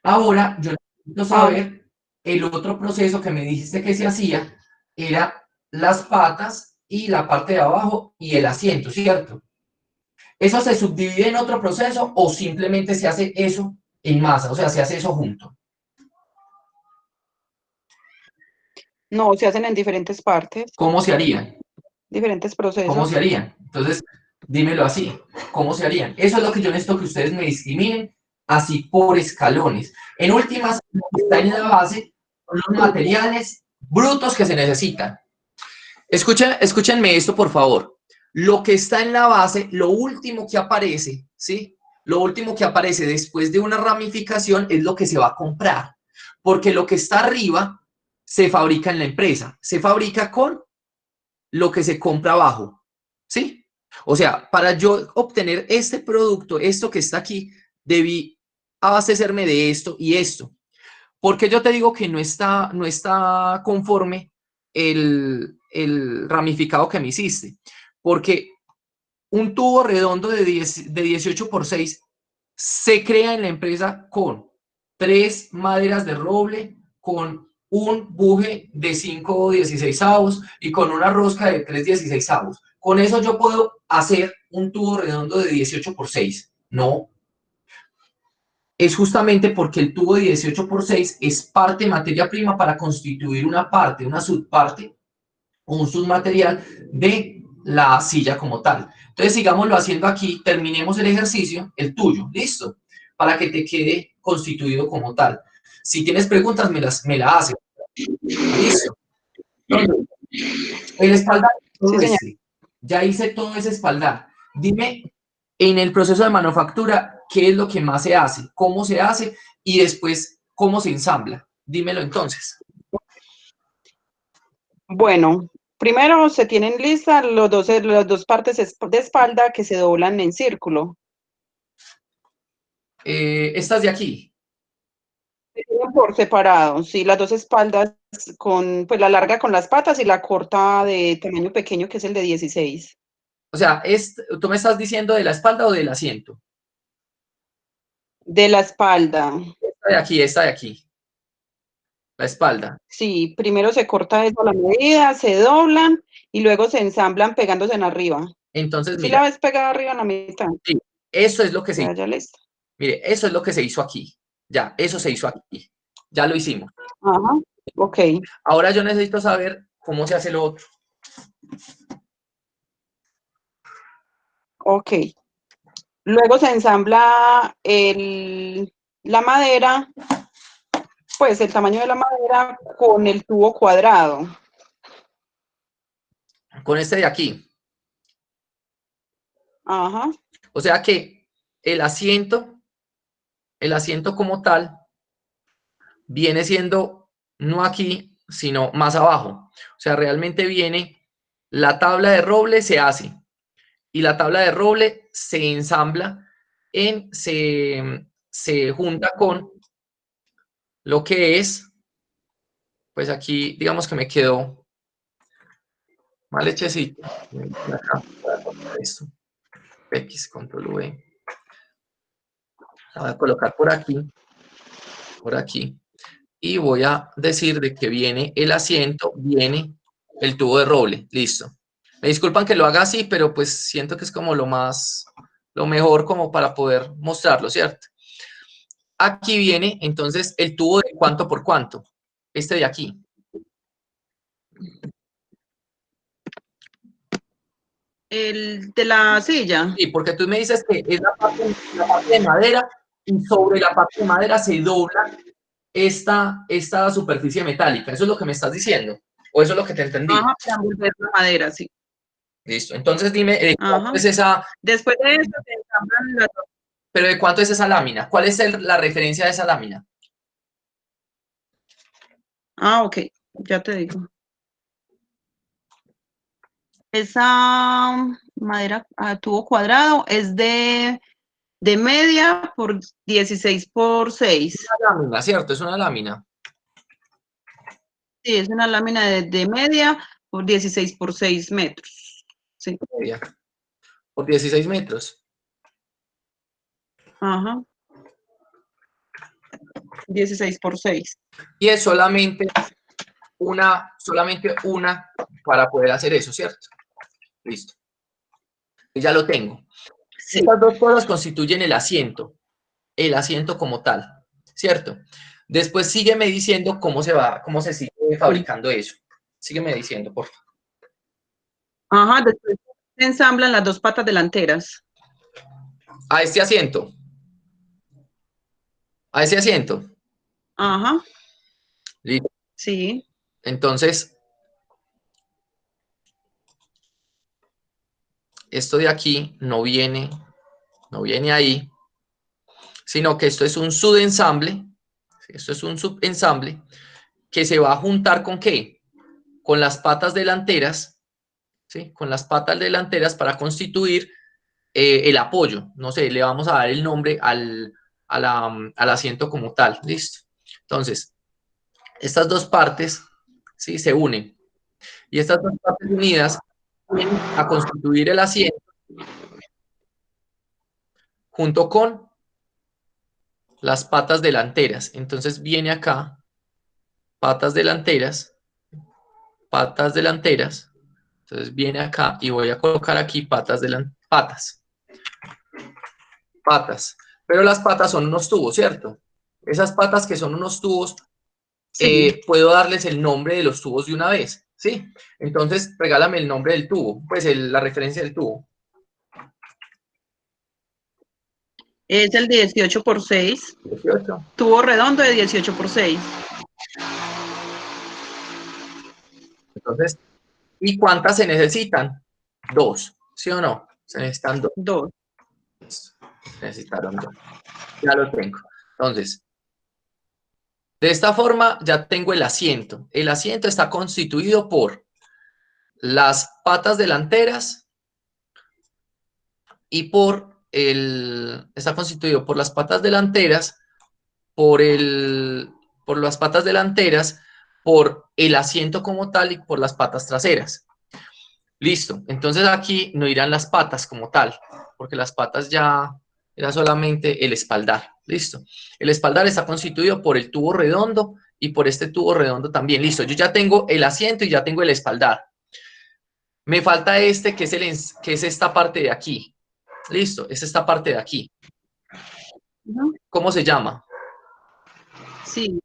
Ahora, yo necesito saber el otro proceso que me dijiste que se hacía, era las patas y la parte de abajo y el asiento, ¿cierto? ¿Eso se subdivide en otro proceso o simplemente se hace eso en masa? O sea, se hace eso junto. No, se hacen en diferentes partes, ¿Cómo se harían? diferentes ¿Cómo procesos. se harían? Entonces, dímelo así, ¿cómo se harían? Eso es lo que yo necesito que ustedes me discriminen, así por escalones. En últimas, lo que está en la base son los materiales brutos que se necesitan. Escúchenme esto, por favor. Lo que está en la base, lo último que aparece, ¿sí? Lo último que aparece después de una ramificación es lo que se va a comprar. Porque lo que está arriba se fabrica en la empresa. Se fabrica con lo que se compra abajo, ¿sí? O sea, para yo obtener este producto, esto que está aquí, debí abastecerme de esto y esto. Porque yo te digo que no está conforme el ramificado que me hiciste. Porque un tubo redondo de 18 por 6 se crea en la empresa con 3 maderas de roble, con un buje de 5/16 y con una rosca de 3/16. Con eso yo puedo hacer un tubo redondo de 18 por 6. No, es justamente porque el tubo de 18 por 6 es parte de materia prima para constituir una parte, una subparte o un submaterial de la silla como tal. Entonces, sigámoslo haciendo aquí, terminemos el ejercicio, el tuyo, listo, para que te quede constituido como tal. Si tienes preguntas, me la haces. Listo. Entonces, el espaldar, Sí, todo señor. ya hice todo ese espaldar. Dime, en el proceso de manufactura, ¿qué es lo que más se hace? ¿Cómo se hace? Y después, ¿cómo se ensambla? Dímelo entonces. Bueno, primero se tienen listas las dos partes de espalda que se doblan en círculo. Estas de aquí. Se tienen por separado, sí, las dos espaldas con, pues la larga con las patas y la corta de tamaño pequeño que es el de 16. O sea, ¿tú me estás diciendo de la espalda o del asiento? De la espalda. Esta de aquí, la espalda. Sí, primero se corta eso a la medida, se doblan y luego se ensamblan pegándose en arriba. Entonces, Si mira, la ves pegada arriba en la mitad, sí, eso es lo que se hizo. ya listo. Mire, eso es lo que se hizo aquí. Ya, eso se hizo aquí. Ya lo hicimos. Ajá, ok. Ahora yo necesito saber cómo se hace lo otro. Ok. Luego se ensambla la madera, pues el tamaño de la madera con el tubo cuadrado. Con este de aquí. Ajá. O sea que el asiento como tal, viene siendo no aquí, sino más abajo. O sea, realmente viene, la tabla de roble se hace y la tabla de roble se ensambla, se junta con lo que es, pues aquí digamos que me quedó mal hechecito. Acá, esto, X, control V. La voy a colocar por aquí. Y voy a decir de que viene el asiento, viene el tubo de roble. Listo. Me disculpan que lo haga así, pero pues siento que es como lo mejor como para poder mostrarlo, ¿cierto? Aquí viene entonces el tubo de cuánto por cuánto. Este de aquí. El de la silla. Sí, porque tú me dices que es la parte de madera y sobre la parte de madera se dobla esta superficie metálica. ¿Eso es lo que me estás diciendo? ¿O eso es lo que te entendí? Ajá, para envolver la madera, sí. Listo. Entonces dime, ¿cuánto Ajá. es esa, Después de eso se ensamblan las dos. pero de cuánto es esa lámina? ¿Cuál es la referencia de esa lámina? Ah, ok, ya te digo. Esa madera a tubo cuadrado es de media por 16 por 6. Una lámina, ¿cierto? Es una lámina. Sí, es una lámina de media por 16 por 6 metros. Sí. Media, por 16 metros. Ajá. 16 por 6. Y es solamente una para poder hacer eso, ¿cierto? Listo. Ya lo tengo. Sí. Estas dos cosas constituyen el asiento como tal, ¿cierto? Después sígueme diciendo cómo se sigue fabricando eso. Sígueme diciendo, por favor. Ajá, después se ensamblan las dos patas delanteras. A este asiento. A ese asiento. Ajá. Listo. Sí. Entonces, esto de aquí no viene ahí, sino que esto es un subensamble. Esto es un subensamble que se va a juntar ¿con qué? Con las patas delanteras, ¿sí? Con las patas delanteras para constituir el apoyo. No sé, le vamos a dar el nombre al asiento como tal. Listo. Entonces, estas dos partes, ¿sí? Se unen. Y estas dos partes unidas vienen a constituir el asiento junto con las patas delanteras. Entonces viene acá, patas delanteras. Entonces viene acá y voy a colocar aquí patas. Pero las patas son unos tubos, ¿cierto? Esas patas que son unos tubos, Sí. puedo darles el nombre de los tubos de una vez, ¿sí? Entonces, regálame el nombre del tubo, pues la referencia del tubo. Es el 18 por 6. 18. Tubo redondo de 18 por 6. Entonces, ¿y cuántas se necesitan? 2, ¿sí o no? Se necesitan 2. 2. Necesitaron 2. Ya lo tengo. Entonces, de esta forma ya tengo el asiento. El asiento está constituido por las patas delanteras y está constituido por las patas delanteras, por las patas delanteras, por el asiento como tal y por las patas traseras. Listo. Entonces aquí no irán las patas como tal, porque las patas ya era solamente el espaldar. Listo. El espaldar está constituido por el tubo redondo y por este tubo redondo también. Listo. Yo ya tengo el asiento y ya tengo el espaldar. Me falta este que es esta parte de aquí. Listo. Es esta parte de aquí. ¿Cómo se llama? Sí.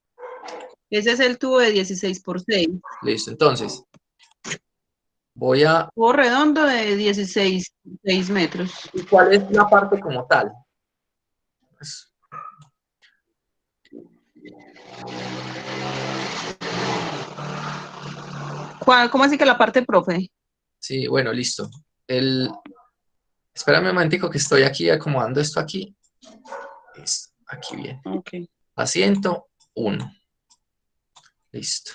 Ese es el tubo de 16 por 6. Listo. Entonces, voy a... Tubo redondo de 16 por 6 metros. ¿Y cuál es la parte como tal? Pues, ¿Cómo así que la parte, profe? sí, bueno, listo. Espérame un momentico que estoy aquí acomodando esto aquí. Listo, aquí bien. Ok. Asiento 1. Listo.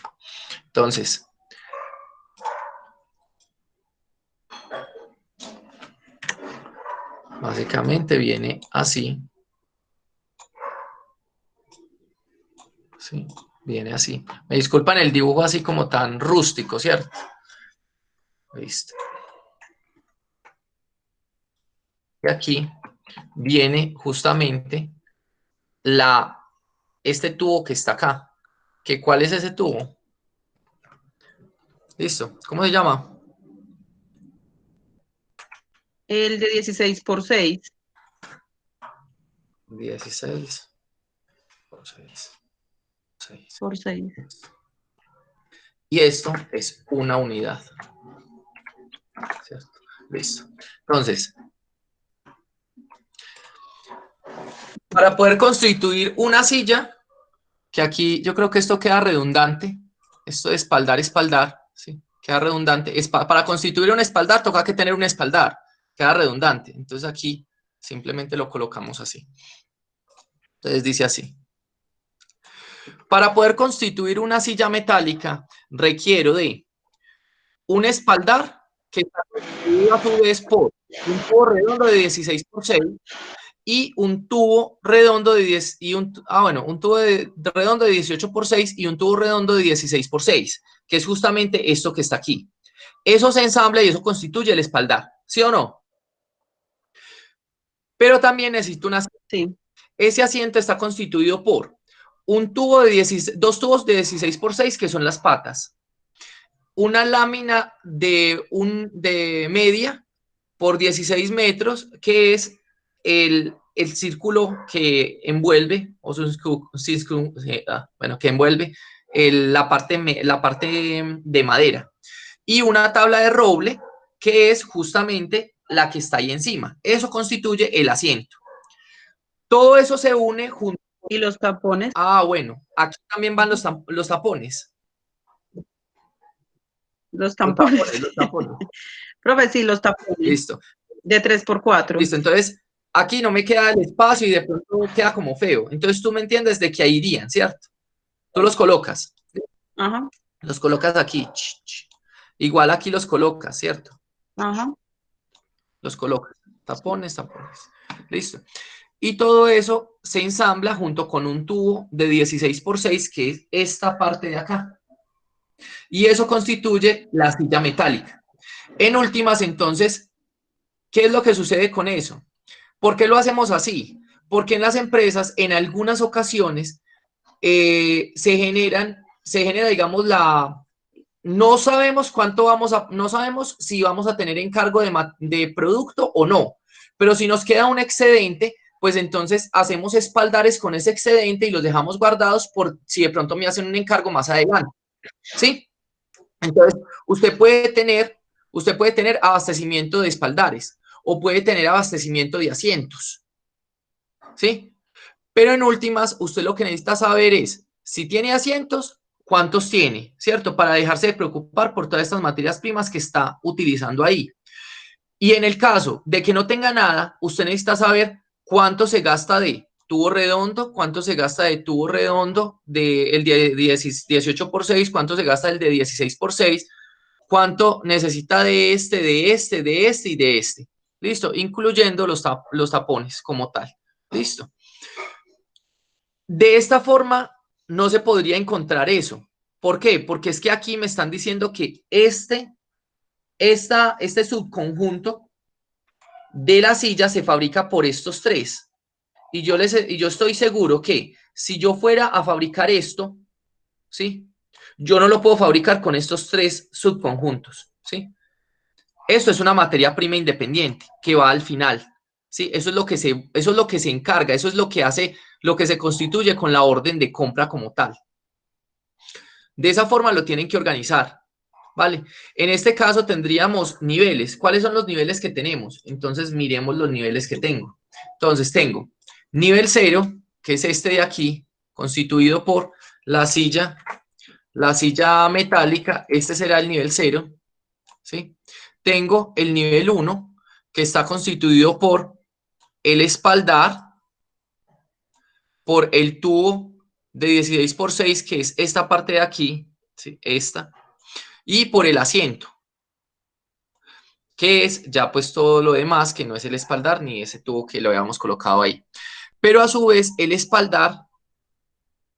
Entonces, básicamente viene así. Sí, viene así. Me disculpan el dibujo así como tan rústico, ¿cierto? Listo. Y aquí viene justamente este tubo que está acá. ¿Cuál es ese tubo? Listo. ¿Cómo se llama? El de 16 por 6. 16 por 6. Por 6. Y esto es una unidad. ¿Cierto? Listo. Entonces, para poder constituir una silla, que aquí yo creo que esto queda redundante, esto de espaldar, ¿sí? Queda redundante. Para constituir un espaldar toca que tener un espaldar, queda redundante. Entonces aquí simplemente lo colocamos así. Entonces dice así. Para poder constituir una silla metálica, requiero de un espaldar que está constituido a su vez por un tubo redondo de 16 por 6 y un tubo redondo de 10 y un tubo redondo de 18 por 6 y un tubo redondo de 16 por 6, que es justamente esto que está aquí. Eso se ensambla y eso constituye el espaldar, ¿sí o no? Pero también necesito una... Sí. Ese asiento está constituido por un tubo de dos tubos de 16 por 6, que son las patas, una lámina de media por 16 metros, que es el círculo que envuelve, que envuelve la parte de madera. Y una tabla de roble, que es justamente la que está ahí encima. Eso constituye el asiento. Todo eso se une junto. ¿Y los tapones? Ah, bueno, aquí también van los tapones. Los tapones. Los tapones. Profe, sí, los tapones. Listo. De 3x4. Listo, entonces aquí no me queda el espacio y de pronto queda como feo. Entonces tú me entiendes de que ahí irían, ¿cierto? Tú los colocas. Ajá. Los colocas aquí. Igual aquí los colocas, ¿cierto? Ajá. Los colocas. Tapones, tapones. Listo. Y todo eso se ensambla junto con un tubo de 16x6, que es esta parte de acá. Y eso constituye la silla metálica. En últimas, entonces, ¿qué es lo que sucede con eso? ¿Por qué lo hacemos así? Porque en las empresas, en algunas ocasiones, se genera, digamos, no sabemos no sabemos si vamos a tener encargo de producto o no, pero si nos queda un excedente, pues entonces hacemos espaldares con ese excedente y los dejamos guardados por si de pronto me hacen un encargo más adelante, ¿sí? Entonces, usted puede tener abastecimiento de espaldares o puede tener abastecimiento de asientos, ¿sí? Pero en últimas, usted lo que necesita saber es, si tiene asientos, ¿cuántos tiene? ¿Cierto? Para dejarse de preocupar por todas estas materias primas que está utilizando ahí. Y en el caso de que no tenga nada, usted necesita saber cuánto se gasta de tubo redondo, cuánto se gasta de tubo redondo, el de 18x6, cuánto se gasta el de 16x6, cuánto necesita de este y de este. ¿Listo? Incluyendo los tapones como tal. ¿Listo? De esta forma no se podría encontrar eso. ¿Por qué? Porque es que aquí me están diciendo que este subconjunto de la silla se fabrica por estos tres. Y yo estoy seguro que si yo fuera a fabricar esto, ¿sí? Yo no lo puedo fabricar con estos tres subconjuntos, ¿sí? Esto es una materia prima independiente que va al final, ¿sí? Eso es lo que se encarga, eso es lo que hace, lo que se constituye con la orden de compra como tal. De esa forma lo tienen que organizar, ¿vale? En este caso tendríamos niveles. ¿Cuáles son los niveles que tenemos? Entonces miremos los niveles que tengo. Entonces tengo nivel 0, que es este de aquí, constituido por la silla metálica. Este será el nivel 0, ¿sí? Tengo el nivel 1, que está constituido por el espaldar, por el tubo de 16x6, que es esta parte de aquí, ¿sí? Esta, y por el asiento, que es ya pues todo lo demás, que no es el espaldar ni ese tubo que lo habíamos colocado ahí. Pero a su vez el espaldar,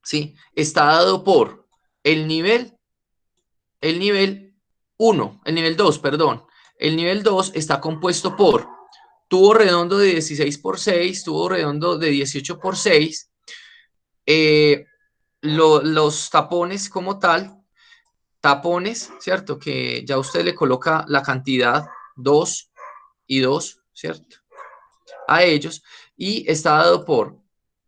¿sí? Está dado por el nivel 1, el nivel 2, perdón. El nivel 2 está compuesto por tubo redondo de 16x6, tubo redondo de 18x6, los tapones como tal, tapones, ¿cierto? Que ya usted le coloca la cantidad 2 y 2, ¿cierto? A ellos, y está dado por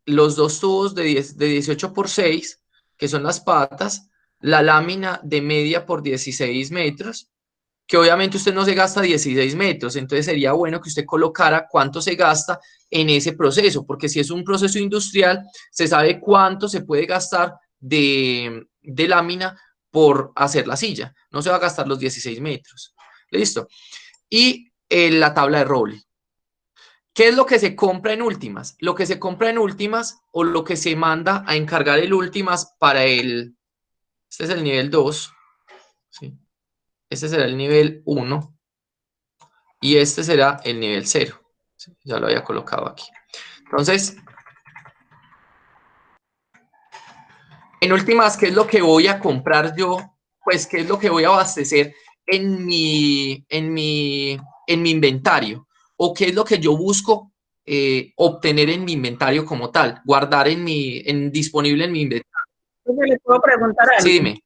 los dos tubos de 18x6, que son las patas, la lámina de media por 16 metros, que obviamente usted no se gasta 16 metros, entonces sería bueno que usted colocara cuánto se gasta en ese proceso, porque si es un proceso industrial, se sabe cuánto se puede gastar de lámina por hacer la silla, no se va a gastar los 16 metros. ¿Listo? Y la tabla de roble. ¿Qué es lo que se compra en últimas? Lo que se compra en últimas o lo que se manda a encargar el últimas para este es el nivel 2, ¿sí? Este será el nivel 1 y este será el nivel 0. ¿Sí? Ya lo había colocado aquí. Entonces, en últimas, ¿qué es lo que voy a comprar yo? Pues, ¿qué es lo que voy a abastecer en mi inventario? ¿O qué es lo que yo busco obtener en mi inventario como tal? Guardar disponible en mi inventario. ¿Le puedo preguntar algo? Sí, dime.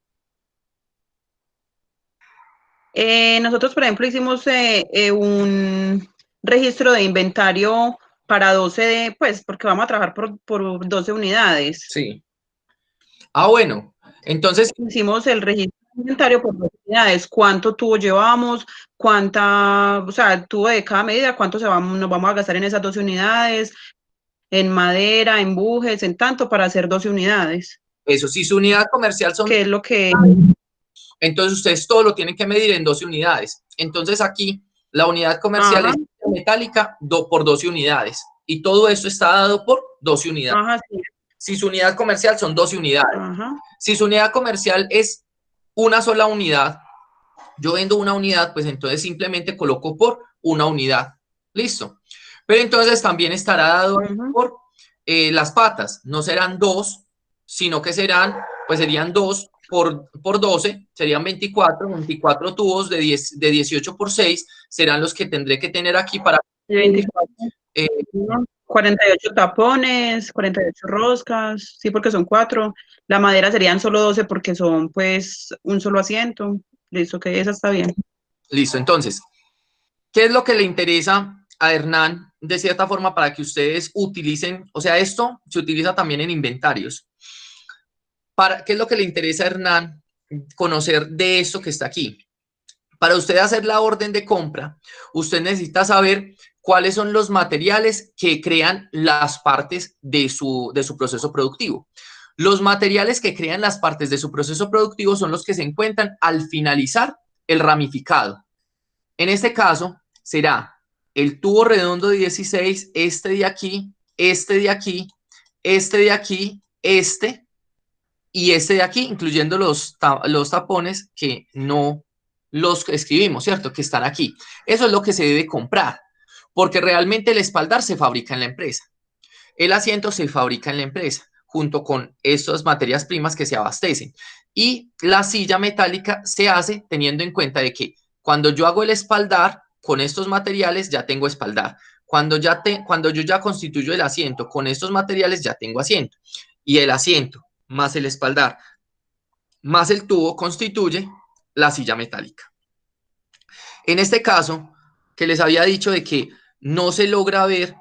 Nosotros, por ejemplo, hicimos un registro de inventario para 12, pues, porque vamos a trabajar por 12 unidades. Sí. Ah, bueno. Entonces, hicimos el registro de inventario por 2 unidades. ¿Cuánto tubo llevamos? O sea, el tubo de cada medida, cuánto nos vamos a gastar en esas 12 unidades, en madera, en bujes, en tanto, para hacer 12 unidades. eso, si su unidad comercial son... ¿Qué es lo que...? Entonces, ustedes todo lo tienen que medir en 12 unidades. Entonces, aquí, la unidad comercial es metálica por 12 unidades. Y todo esto está dado por 12 unidades. Ajá, sí. Si su unidad comercial son 12 unidades. Ajá. Si su unidad comercial es una sola unidad, yo vendo una unidad, pues entonces simplemente coloco por una unidad. Listo. Pero entonces también estará dado por las patas. No serán 2, sino que serían 2 por 12, serían 24 tubos de 18 por 6, serán los que tendré que tener aquí para... 24. 48 tapones, 48 roscas, sí, porque son 4. La madera serían solo 12 porque son, pues, un solo asiento. Listo, que esa está bien. Listo, entonces, ¿qué es lo que le interesa a Hernán de cierta forma para que ustedes utilicen? O sea, esto se utiliza también en inventarios. ¿Qué es lo que le interesa a Hernán conocer de esto que está aquí? Para usted hacer la orden de compra, usted necesita saber cuáles son los materiales que crean las partes de su proceso productivo. Los materiales que crean las partes de su proceso productivo son los que se encuentran al finalizar el ramificado. En este caso, será el tubo redondo de 16, este de aquí, este de aquí, este de aquí, este y este de aquí, incluyendo los tapones que no los escribimos, ¿cierto? Que están aquí. Eso es lo que se debe comprar, porque realmente el espaldar se fabrica en la empresa. El asiento se fabrica en la empresa, junto con estas materias primas que se abastecen. Y la silla metálica se hace teniendo en cuenta de que cuando yo hago el espaldar, con estos materiales ya tengo espaldar. Cuando yo ya constituyo el asiento con estos materiales, ya tengo asiento. Y el asiento más el espaldar más el tubo constituye la silla metálica. En este caso, que les había dicho de que no se logra ver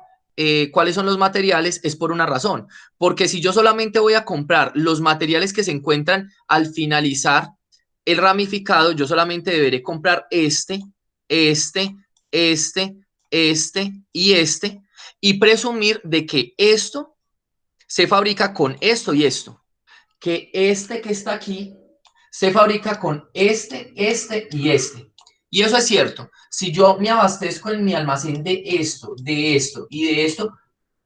cuáles son los materiales, es por una razón. Porque si yo solamente voy a comprar los materiales que se encuentran al finalizar el ramificado, yo solamente deberé comprar este y presumir de que esto se fabrica con esto y esto. Que este que está aquí se fabrica con este y este. Y eso es cierto. Si yo me abastezco en mi almacén de esto y de esto,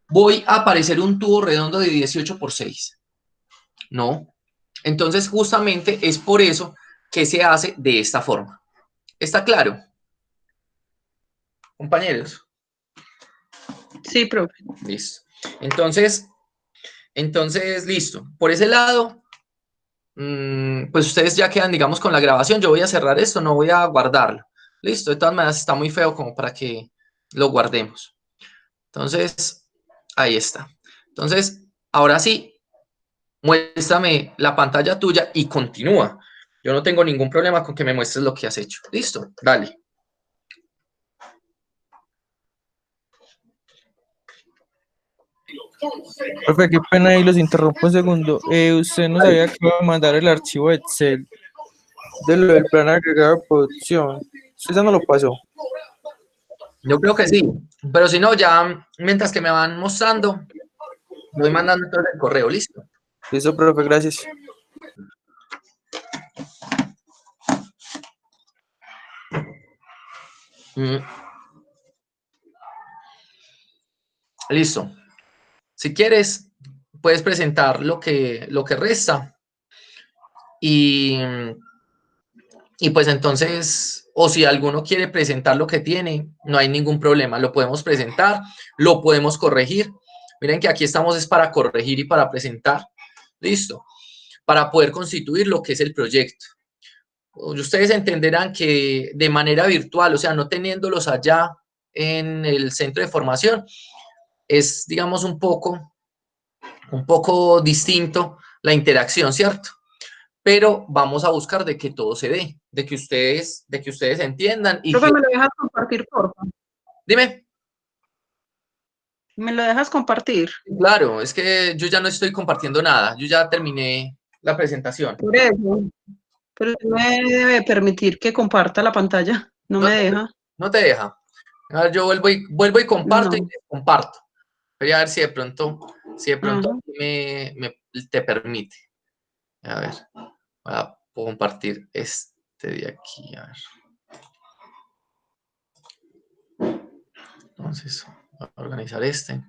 voy a aparecer un tubo redondo de 18 por 6. No. Entonces, justamente es por eso que se hace de esta forma. ¿Está claro? Compañeros. Sí, profe. Listo. Entonces, listo. Por ese lado, pues ustedes ya quedan, digamos, con la grabación. Yo voy a cerrar esto, no voy a guardarlo. Listo, de todas maneras está muy feo como para que lo guardemos. Entonces, ahí está. Entonces, ahora sí, muéstrame la pantalla tuya y continúa. Yo no tengo ningún problema con que me muestres lo que has hecho. Listo, dale. Profe, qué pena ahí los interrumpo un segundo. Usted nos había que mandar el archivo Excel de lo del plan agregado de producción. ¿Usted ya no lo pasó? Yo creo que sí, pero si no, ya mientras que me van mostrando, voy mandando todo el correo, listo. Listo, profe, gracias. Listo. Si quieres, puedes presentar lo que resta y pues entonces, o si alguno quiere presentar lo que tiene, no hay ningún problema, lo podemos presentar, lo podemos corregir. Miren que aquí estamos es para corregir y para presentar. Listo. Para poder constituir lo que es el proyecto. Ustedes entenderán que de manera virtual, o sea, no teniéndolos allá en el centro de formación, es, digamos, un poco distinto la interacción, ¿cierto? Pero vamos a buscar de que todo se dé, de que ustedes entiendan. Y profe, ¿me lo dejas compartir, por favor? Dime. ¿Me lo dejas compartir? Claro, es que yo ya no estoy compartiendo nada, yo ya terminé la presentación. Por eso. Pero no me debe permitir que comparta la pantalla. No me deja. No te deja. A ver, yo vuelvo y comparto y No. comparto. Voy a ver si de pronto Ajá. te permite. A ver, voy a compartir este de aquí. A ver. Entonces, voy a organizar este.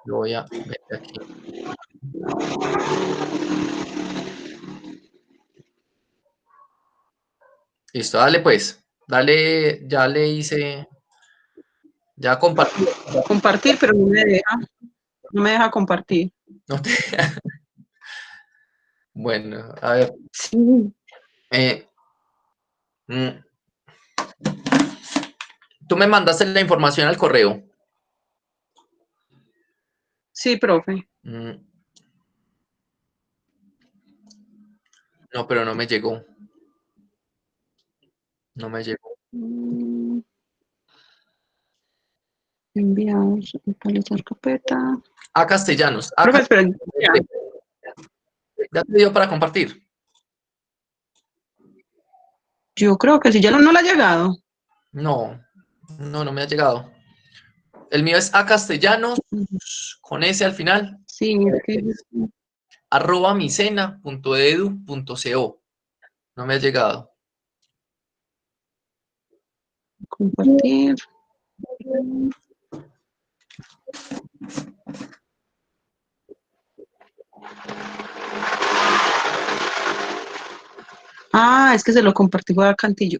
Lo voy a ver aquí. Listo, dale pues. Dale, ya le hice. Ya compartí. Compartir, pero no me deja. No me deja compartir. No te- Bueno, a ver. Sí. eh, mm, tú me mandaste la información al correo. Sí, profe. Mm, no, pero no me llegó. No me llegó. Enviados. Actualizar carpeta. A Castellanos. A Profe, esperen. Ya. ¿Ya te dio para compartir? Yo creo que si ya no le ha llegado. No, no me ha llegado. El mío es a Castellanos, con S al final, Sí, es que @micena.edu.co. No me ha llegado. compartir. Ah, es que se lo compartí a Cantillo.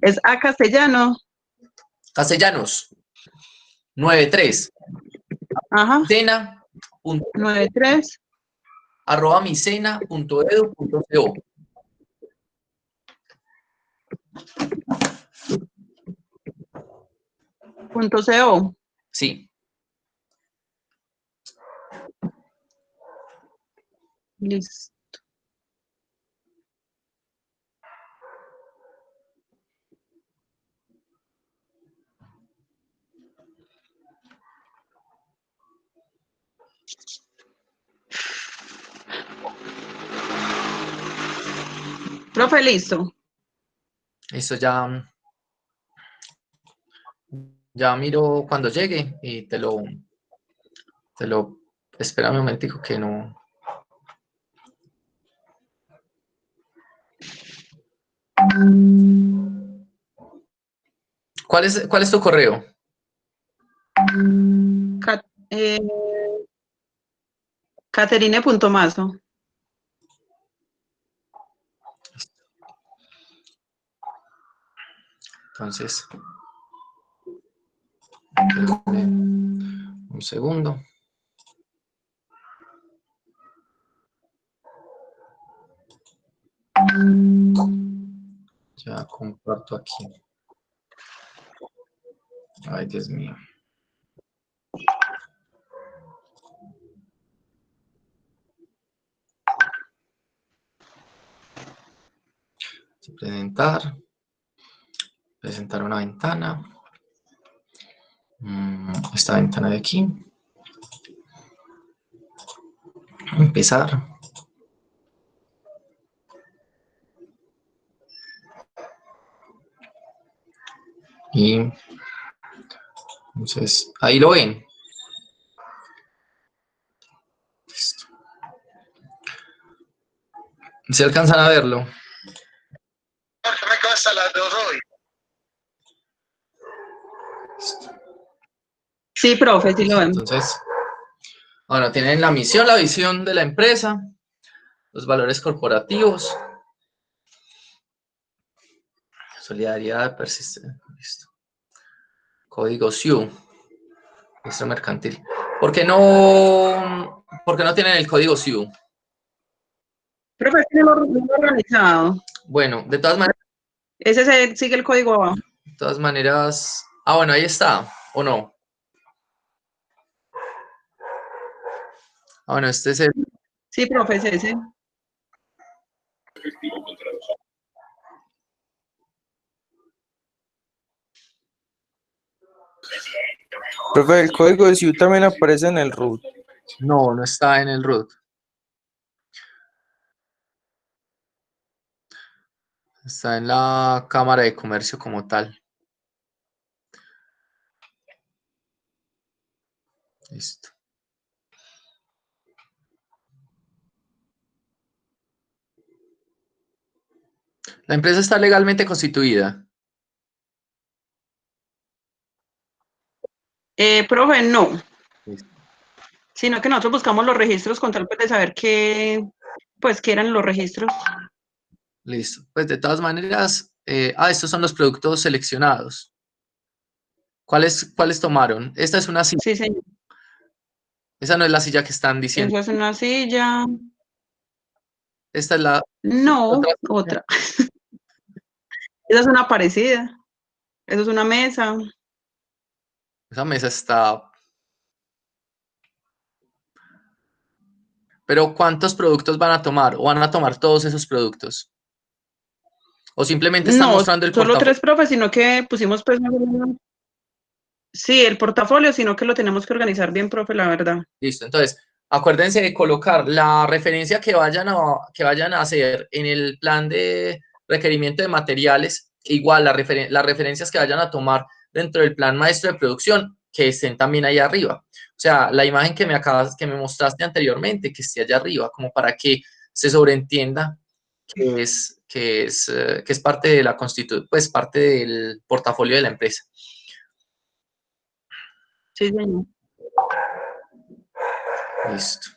Es a castellano. Castellanos, 93. Ajá. Micena, 93. @micena.edu.co. .co. Sí. Listo. Profe, listo. Eso ya, ya miro cuando llegue y espérame un momentico que no. ¿Cuál es tu correo? Ca- Caterine.mazo. Entonces, un segundo. Ya comparto aquí. Ay, Dios mío. Presentar una ventana. Esta ventana de aquí. Empezar. Y entonces, ahí lo ven. Listo. ¿Se alcanzan a verlo? Me casa las 2 hoy. Sí, profe, sí lo vemos. Entonces, bueno, tienen la misión, la visión de la empresa, los valores corporativos, solidaridad, persistencia, listo. Código SIU, registro mercantil. ¿Por qué no tienen el código SIU? Profe, es que no lo he organizado. Bueno, Ese sigue el código abajo. de todas maneras, bueno, ahí está, ¿o no? Bueno, este es el. Sí, profe, es ese. Profe, el código de SIU también aparece en el root. No, no está en el root. Está en la Cámara de Comercio como tal. Listo. La empresa está legalmente constituida. Profe, no, Listo. sino que nosotros buscamos los registros con tal pues, de saber qué, pues, qué eran los registros. Listo. Pues de todas maneras, estos son los productos seleccionados. ¿Cuáles tomaron? Esta es una silla. Sí, señor. Esa no es la silla que están diciendo. Eso es una silla. Esta es la No, otra. otra. Esa es una parecida. Eso es una mesa. Esa mesa está. Pero ¿cuántos productos van a tomar? ¿O van a tomar todos esos productos? ¿O simplemente están No, mostrando el solo portafolio? 3 profes, sino que pusimos pues sí, el portafolio, sino que lo tenemos que organizar bien, profe, la verdad. Listo. Entonces, acuérdense de colocar la referencia que vayan a hacer en el plan de requerimiento de materiales, igual las referencias que vayan a tomar dentro del plan maestro de producción, que estén también ahí arriba. O sea, la imagen que me mostraste anteriormente, que esté allá arriba, como para que se sobreentienda que es parte de la pues parte del portafolio de la empresa. Sí, señor. Listo.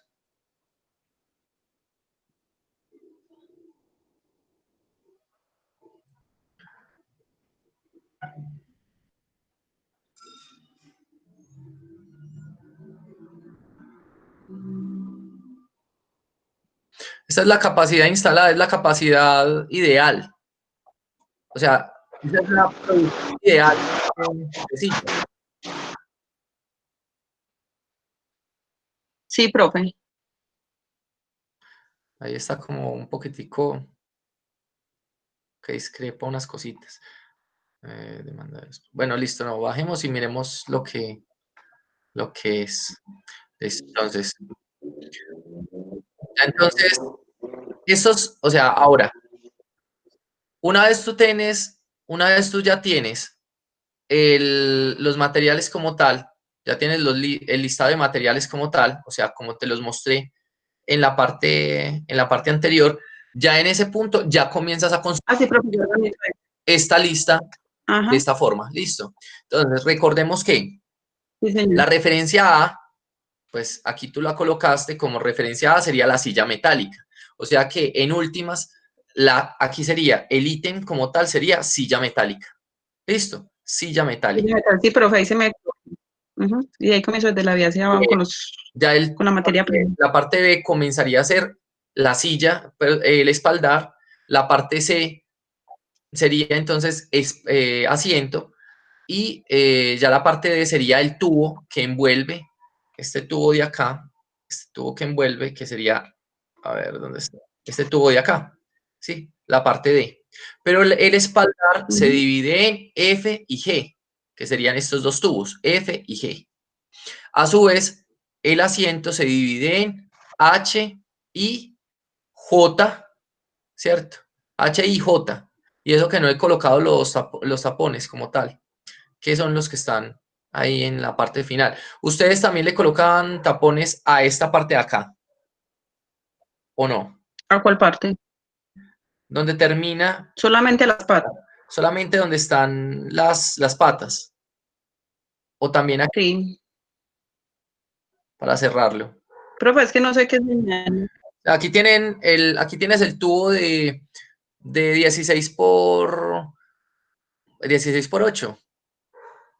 Esta es la capacidad instalada, es la capacidad ideal. O sea, esa es la producción ideal de silla. Sí, profe. Ahí está como un poquitico que discrepa unas cositas. Bueno, listo, no, bajemos y miremos lo que es. Entonces, o sea, ahora, una vez tú ya tienes los materiales como tal, ya tienes el listado de materiales como tal, o sea, como te los mostré en la parte anterior, ya en ese punto ya comienzas a construir Ah, sí, profe, yo organizo. esta lista de Ajá, esta forma. Listo. Entonces, recordemos que sí, señor. la referencia A, pues aquí tú la colocaste como referencia A, sería la silla metálica. O sea que en últimas, aquí sería el ítem como tal, sería silla metálica. Listo, silla metálica. Sí, profe, ahí se me... Y ahí comienzo desde la vía hacia abajo Ya con la materia prima. la parte B comenzaría a ser la silla, el espaldar. La parte C sería entonces asiento. Y ya la parte D sería el tubo que envuelve, este tubo de acá, este tubo que envuelve, que sería, a ver, ¿dónde está? Este tubo de acá, ¿sí? La parte D. Pero el espaldar se divide en F y G, que serían estos dos tubos, F y G. A su vez, el asiento se divide en H y J, ¿cierto? H y J. Y eso que no he colocado los tapones como tal, que son los que están ahí en la parte final. ¿Ustedes también le colocan tapones a esta parte de acá? ¿O no? ¿A cuál parte? Donde termina, Solamente las patas. solamente donde están las patas. O también aquí Sí. para cerrarlo. Profe, es que no sé qué señal. Aquí tienes el tubo de 16 por 8.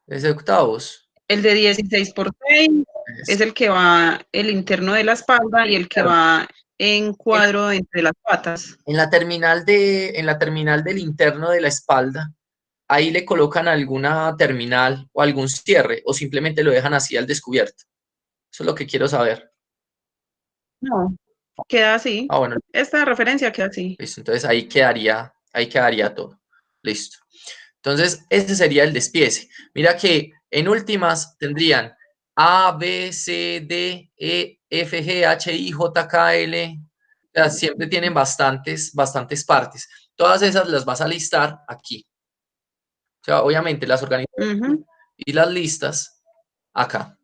Es de octavos. El de 16 por 6 es el que va el interno de la espalda y el que va en cuadro entre las patas. En la terminal del interno de la espalda, ahí le colocan alguna terminal o algún cierre o simplemente lo dejan así al descubierto. Eso es lo que quiero saber. No, queda así. Ah, bueno, Esta referencia queda así. listo. Entonces ahí quedaría todo. Listo. Entonces, ese sería el despiece. Mira que en últimas tendrían A, B, C, D, E, F, G, H, I, J, K, L. O sea, siempre tienen bastantes partes. Todas esas las vas a listar aquí. O sea, obviamente las organizaciones y las listas acá.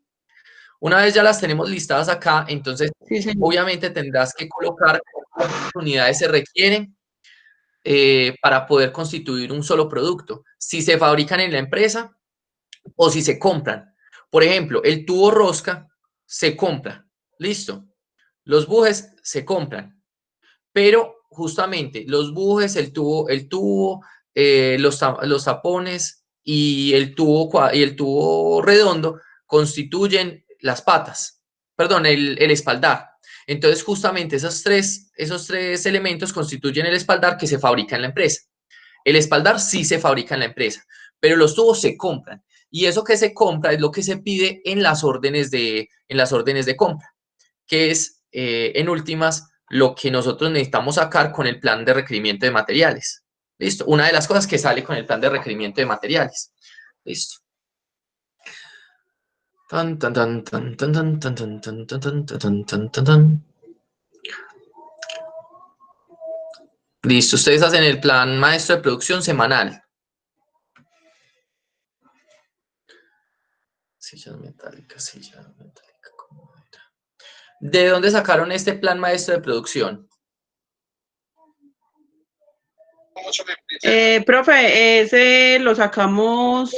Una vez ya las tenemos listadas acá, entonces Sí, señor. obviamente tendrás que colocar cuántas unidades se requieren para poder constituir un solo producto. Si se fabrican en la empresa o si se compran. Por ejemplo, el tubo rosca se compra. Listo. Los bujes se compran. Pero justamente los bujes, los tapones y el tubo redondo constituyen las patas, perdón, el espaldar. Entonces, justamente esos tres elementos constituyen el espaldar que se fabrica en la empresa. El espaldar sí se fabrica en la empresa, pero los tubos se compran. Y eso que se compra es lo que se pide en las órdenes de compra, que es, en últimas, lo que nosotros necesitamos sacar con el plan de requerimiento de materiales. ¿Listo? Una de las cosas que sale con el plan de requerimiento de materiales. ¿Listo? Tan, tan, tan, tan, tan, tan, tan, tan, tan, tan, tan, tan, tan, tan. Listo, ustedes hacen el plan maestro de producción semanal. Sillas metálicas, ¿cómo era? ¿De dónde sacaron este plan maestro de producción? Profe, ese lo sacamos,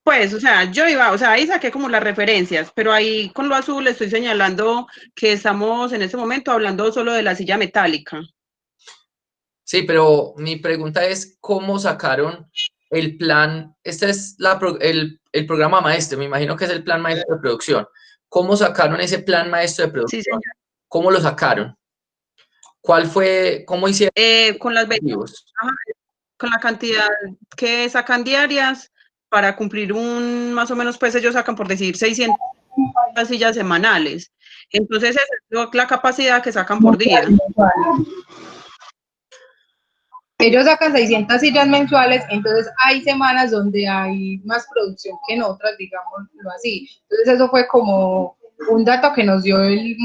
pues, o sea, ahí saqué como las referencias, pero ahí con lo azul estoy señalando que estamos en este momento hablando solo de la silla metálica. Sí, pero mi pregunta es, ¿cómo sacaron el plan? Este es el programa maestro, me imagino que es el plan maestro de producción. ¿Cómo sacaron ese plan maestro de Sí, producción? señor. ¿Cómo lo sacaron? ¿Cuál fue, cómo hicieron Con las ventas, objetivos? con la cantidad que sacan diarias para cumplir más o menos, pues ellos sacan, por decir, 600 sillas semanales. Entonces, esa es la capacidad que sacan por día. Ellos sacan 600 sillas mensuales, entonces hay semanas donde hay más producción que en otras, digámoslo así. Entonces eso fue como un dato que nos dio el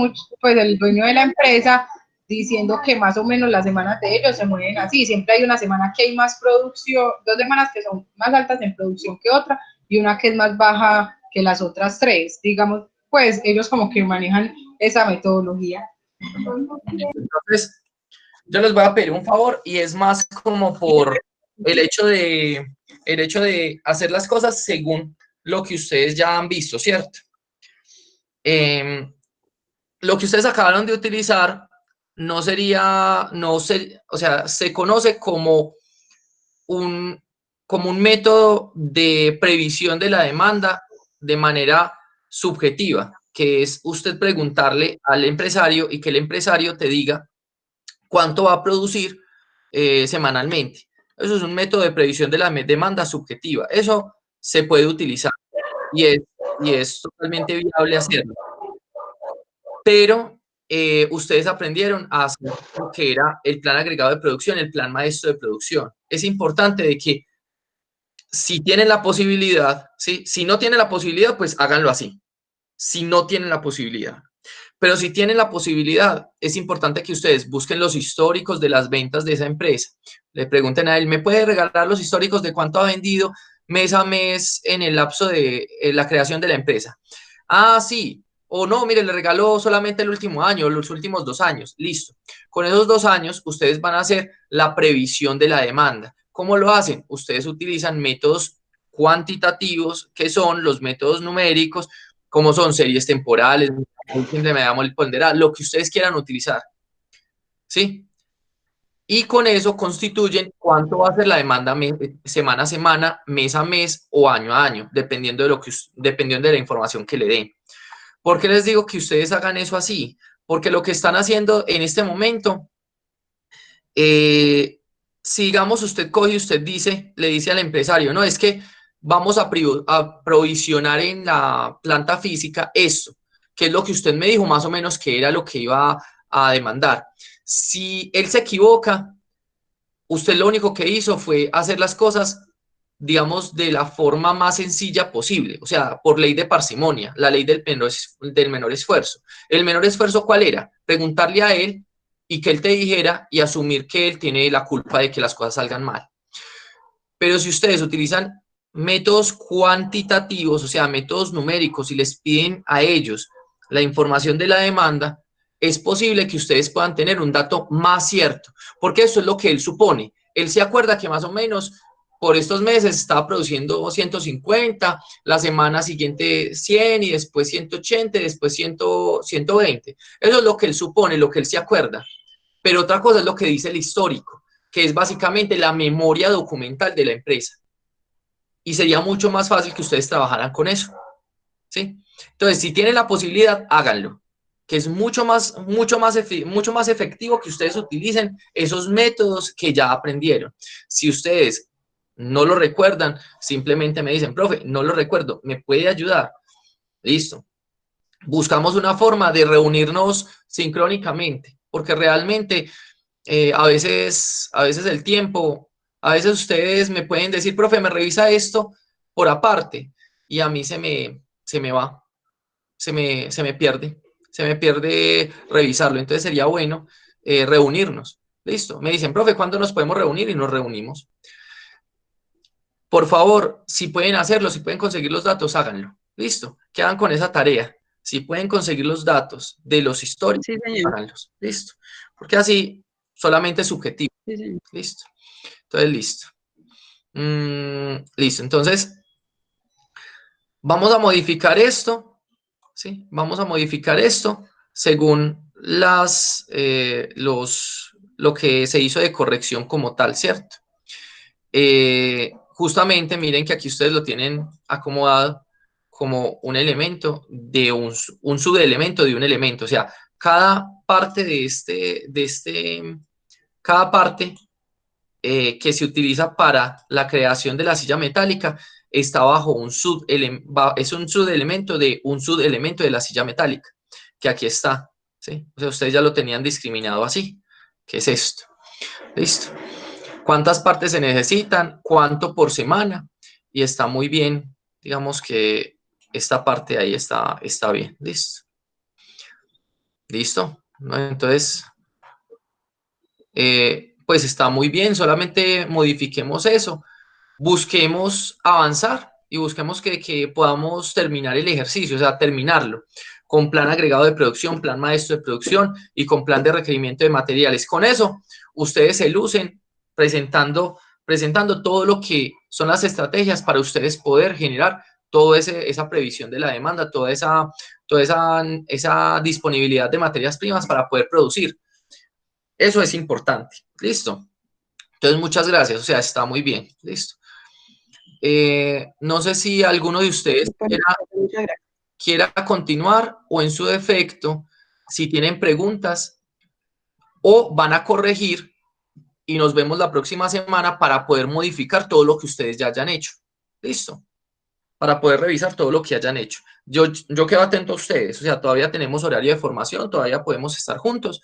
dueño de la empresa, diciendo que más o menos las semanas de ellos se mueven así. Siempre hay una semana que hay más producción, 2 semanas que son más altas en producción que otra y una que es más baja que las otras 3. Digamos, pues ellos como que manejan esa metodología. Entonces, yo les voy a pedir un favor y es más como por el hecho de hacer las cosas según lo que ustedes ya han visto, ¿cierto? Lo que ustedes acabaron de utilizar o sea, se conoce como un método de previsión de la demanda de manera subjetiva, que es usted preguntarle al empresario y que el empresario te diga cuánto va a producir semanalmente. Eso es un método de previsión de la demanda subjetiva. Eso se puede utilizar y es totalmente viable hacerlo. Pero ustedes aprendieron a hacer lo que era el plan agregado de producción, el plan maestro de producción. Es importante de que si tienen la posibilidad, ¿sí? Si no tienen la posibilidad, pues háganlo así. Si no tienen la posibilidad. Pero si tienen la posibilidad, es importante que ustedes busquen los históricos de las ventas de esa empresa. Le pregunten a él, ¿me puede regalar los históricos de cuánto ha vendido mes a mes en el lapso de la creación de la empresa? Ah, sí. O no, mire, le regaló solamente el último año, los últimos 2 años. Listo. Con esos 2 años, ustedes van a hacer la previsión de la demanda. ¿Cómo lo hacen? Ustedes utilizan métodos cuantitativos, que son los métodos numéricos, como son series temporales, siempre me damos el ponderar, lo que ustedes quieran utilizar. ¿Sí? Y con eso constituyen cuánto va a ser la demanda semana a semana, mes a mes o año a año, dependiendo de la información que le den. ¿Por qué les digo que ustedes hagan eso así? Porque lo que están haciendo en este momento, si digamos usted coge y usted le dice al empresario, no, es que vamos a provisionar en la planta física esto, que es lo que usted me dijo más o menos que era lo que iba a demandar. Si él se equivoca, usted lo único que hizo fue hacer las cosas digamos, de la forma más sencilla posible, o sea, por ley de parsimonia, la ley del menor esfuerzo. ¿El menor esfuerzo cuál era? Preguntarle a él y que él te dijera y asumir que él tiene la culpa de que las cosas salgan mal. Pero si ustedes utilizan métodos cuantitativos, o sea, métodos numéricos, y les piden a ellos la información de la demanda, es posible que ustedes puedan tener un dato más cierto, porque eso es lo que él supone. Él se acuerda que más o menos por estos meses estaba produciendo 150, la semana siguiente 100 y después 180 y después 100, 120. Eso es lo que él supone, lo que él se acuerda. Pero otra cosa es lo que dice el histórico, que es básicamente la memoria documental de la empresa. Y sería mucho más fácil que ustedes trabajaran con eso, ¿sí? Entonces, si tienen la posibilidad, háganlo, que es mucho más efectivo que ustedes utilicen esos métodos que ya aprendieron. Si ustedes no lo recuerdan, simplemente me dicen, profe, no lo recuerdo, ¿me puede ayudar? Listo. Buscamos una forma de reunirnos sincrónicamente, porque realmente a veces el tiempo, a veces ustedes me pueden decir, profe, me revisa esto por aparte, y a mí se me va, se me pierde revisarlo. Entonces sería bueno reunirnos. Listo. Me dicen, profe, ¿cuándo nos podemos reunir? Y nos reunimos. Por favor, si pueden hacerlo, si pueden conseguir los datos, háganlo. Listo. Quedan con esa tarea. Si pueden conseguir los datos de los históricos, Sí, señor. háganlos. Listo. Porque así solamente es subjetivo. Sí, señor. Listo. Entonces, listo. Listo. Entonces, vamos a modificar esto. ¿Sí? Vamos a modificar esto según lo que se hizo de corrección como tal, ¿cierto? Justamente miren que aquí ustedes lo tienen acomodado como un elemento de un subelemento de un elemento. O sea, cada parte cada parte que se utiliza para la creación de la silla metálica está bajo es un subelemento de un subelemento de la silla metálica, que aquí está, ¿sí? O sea, ustedes ya lo tenían discriminado así, que es esto. Listo. ¿Cuántas partes se necesitan? ¿Cuánto por semana? Y está muy bien, digamos que esta parte ahí está bien. Listo. Listo. ¿No? Entonces, pues está muy bien, solamente modifiquemos eso, busquemos avanzar y busquemos que podamos terminar el ejercicio, o sea, terminarlo con plan agregado de producción, plan maestro de producción y con plan de requerimiento de materiales. Con eso, ustedes se lucen presentando todo lo que son las estrategias para ustedes poder generar toda esa previsión de la demanda, toda esa disponibilidad de materias primas para poder producir. Eso es importante. Listo. Entonces, muchas gracias. O sea, está muy bien. Listo. No sé si alguno de ustedes quiera continuar o en su defecto, si tienen preguntas o van a corregir y nos vemos la próxima semana para poder modificar todo lo que ustedes ya hayan hecho. Listo. Para poder revisar todo lo que hayan hecho. Yo quedo atento a ustedes. O sea, todavía tenemos horario de formación, todavía podemos estar juntos.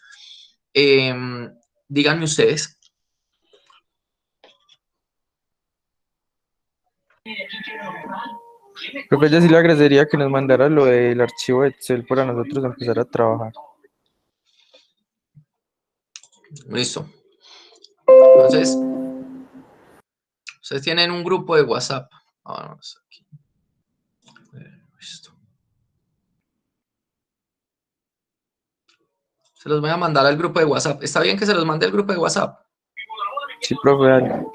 Díganme ustedes. Profe, yo sí le agradecería que nos mandara lo del archivo de Excel para nosotros empezar a trabajar. Listo. Entonces, ustedes tienen un grupo de WhatsApp. Vamos aquí. Listo. Se los voy a mandar al grupo de WhatsApp. ¿Está bien que se los mande al grupo de WhatsApp? Sí, profe, dale.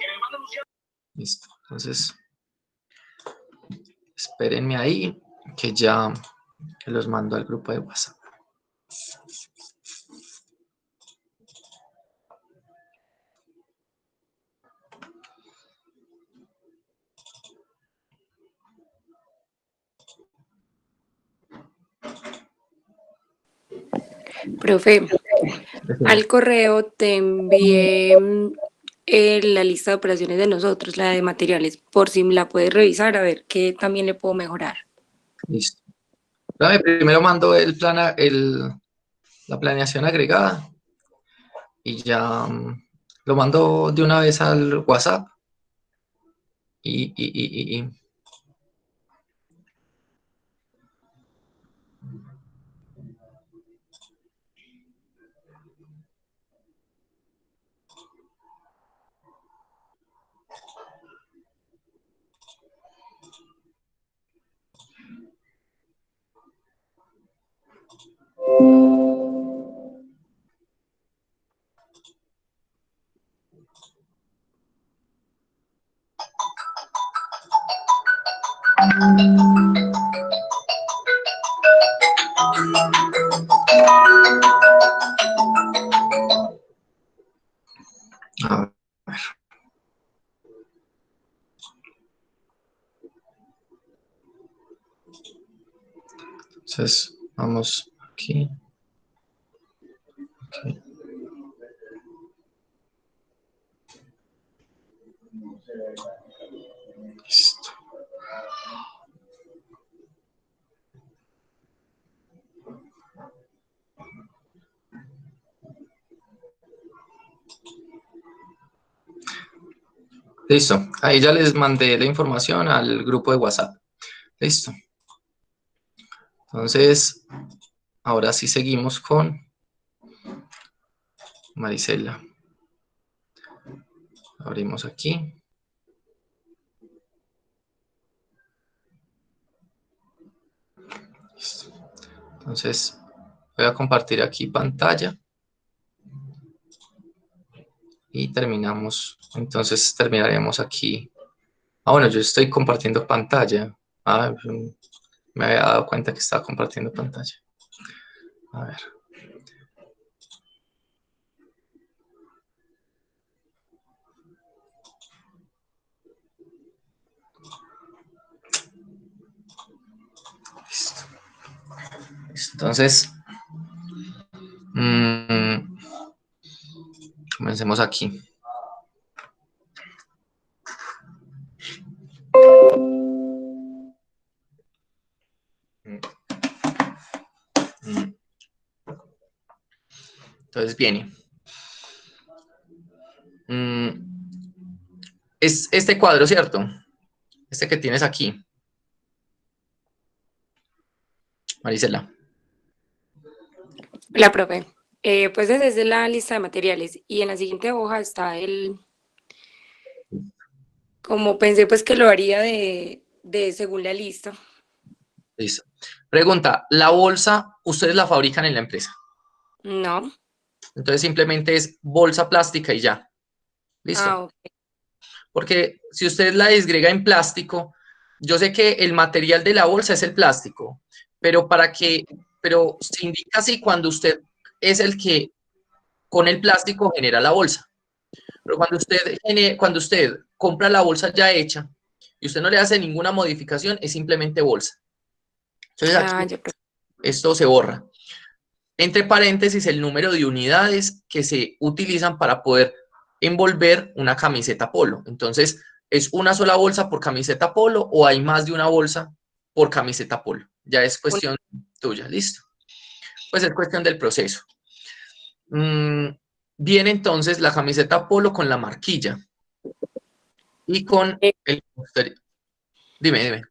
Listo. Entonces, espérenme ahí, que ya los mando al grupo de WhatsApp. Profe, al correo te envié la lista de operaciones de nosotros, la de materiales, por si la puedes revisar a ver qué también le puedo mejorar. Listo. Primero mando la planeación agregada y ya lo mando de una vez al WhatsApp y. A ver. Entonces, vamos aquí. Okay. Listo. Listo. Ahí ya les mandé la información al grupo de WhatsApp. Listo. Entonces, ahora sí seguimos con Marisela. Abrimos aquí. Listo. Entonces, voy a compartir aquí pantalla. Y terminamos. Entonces, terminaremos aquí. Ah, bueno, yo estoy compartiendo pantalla. Ah, me había dado cuenta que estaba compartiendo pantalla. A ver. Listo. Entonces, comencemos aquí. Entonces viene. Es este cuadro, ¿cierto? Este que tienes aquí. Marisela. La profe. Pues esa es la lista de materiales y en la siguiente hoja está como pensé pues que lo haría de según la lista. Listo. Pregunta, ¿la bolsa ustedes la fabrican en la empresa? No. Entonces simplemente es bolsa plástica y ya. Listo. Ah, ok. Porque si usted la desgrega en plástico, yo sé que el material de la bolsa es el plástico, pero pero se indica así cuando usted es el que con el plástico genera la bolsa. Pero cuando usted compra la bolsa ya hecha y usted no le hace ninguna modificación, es simplemente bolsa. Entonces aquí Ah, ya, profe. esto se borra. Entre paréntesis, el número de unidades que se utilizan para poder envolver una camiseta polo. Entonces, ¿es una sola bolsa por camiseta polo o hay más de una bolsa por camiseta polo? Ya es cuestión tuya, ¿listo? Pues es cuestión del proceso. Viene entonces la camiseta polo con la marquilla y con el posterior. Dime.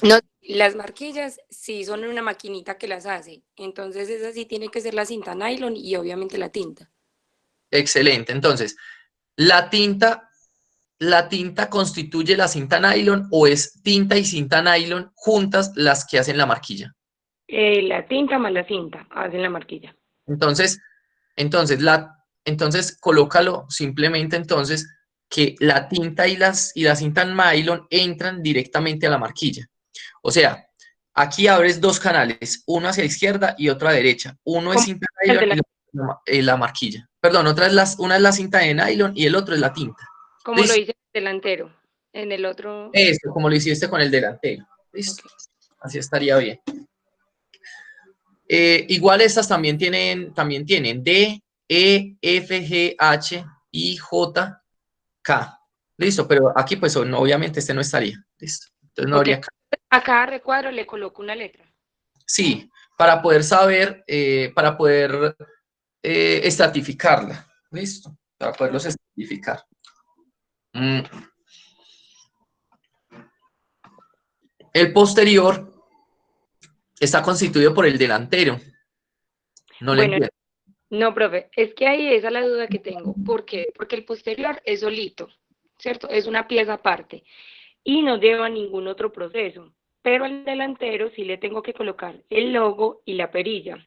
No, las marquillas sí son en una maquinita que las hace. Entonces esa sí tiene que ser la cinta nylon y obviamente la tinta. Excelente. Entonces, ¿la tinta constituye la cinta nylon o es tinta y cinta nylon juntas las que hacen la marquilla? La tinta más la cinta hacen la marquilla. Entonces, entonces colócalo simplemente entonces que la tinta y la cinta nylon entran directamente a la marquilla. O sea, aquí abres dos canales, uno hacia izquierda y otro a derecha. Uno es Como cinta el nylon de la- y la marquilla. Perdón, una es la cinta de nylon y el otro es la tinta. como lo ¿Listo? dice el delantero. En el otro. Eso, como lo hiciste con el delantero. ¿Listo? Ok. Así estaría bien. Igual estas también tienen D, E, F, G, H, I, J, K. Listo, pero aquí pues obviamente este no estaría. Listo. Entonces no Ok. habría K. A cada recuadro le coloco una letra. Sí, para poder saber, para poder estratificarla. Listo, para poderlos estratificar. El posterior está constituido por el delantero. No le Bueno, entiendo. no, profe, es que ahí esa es la duda que tengo. ¿Por qué? Porque el posterior es solito, ¿cierto? Es una pieza aparte y no lleva ningún otro proceso. Pero al delantero sí le tengo que colocar el logo y la perilla.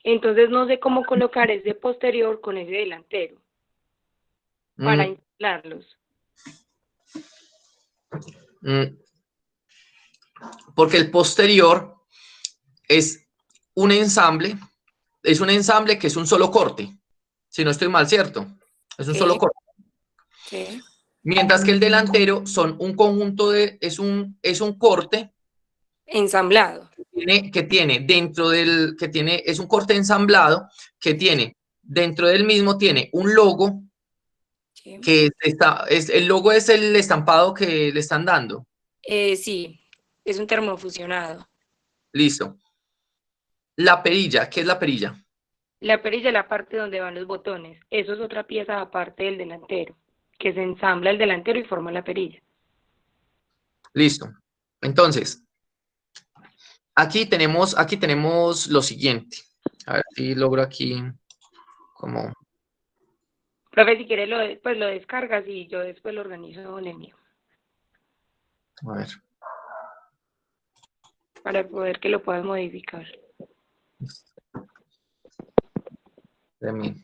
Entonces no sé cómo colocar ese posterior con ese delantero para Mm, instalarlos. mm, porque el posterior es un ensamble, que es un solo corte, si no estoy mal, ¿cierto? Es un solo Sí, corte. sí. Mientras que el delantero son un conjunto es un corte Ensamblado. que tiene dentro del, que tiene, es un corte ensamblado que tiene, dentro del mismo tiene un logo Sí. que el logo es el estampado que le están dando. Sí, es un termofusionado. Listo. La perilla, ¿qué es la perilla? La perilla es la parte donde van los botones. Eso es otra pieza aparte del delantero, que se ensambla el delantero y forma la perilla. Listo. Entonces, aquí tenemos lo siguiente. A ver si logro aquí como, Profe, si quieres pues lo descargas y yo después lo organizo en el mío, a ver. para poder que lo puedas modificar. De mí.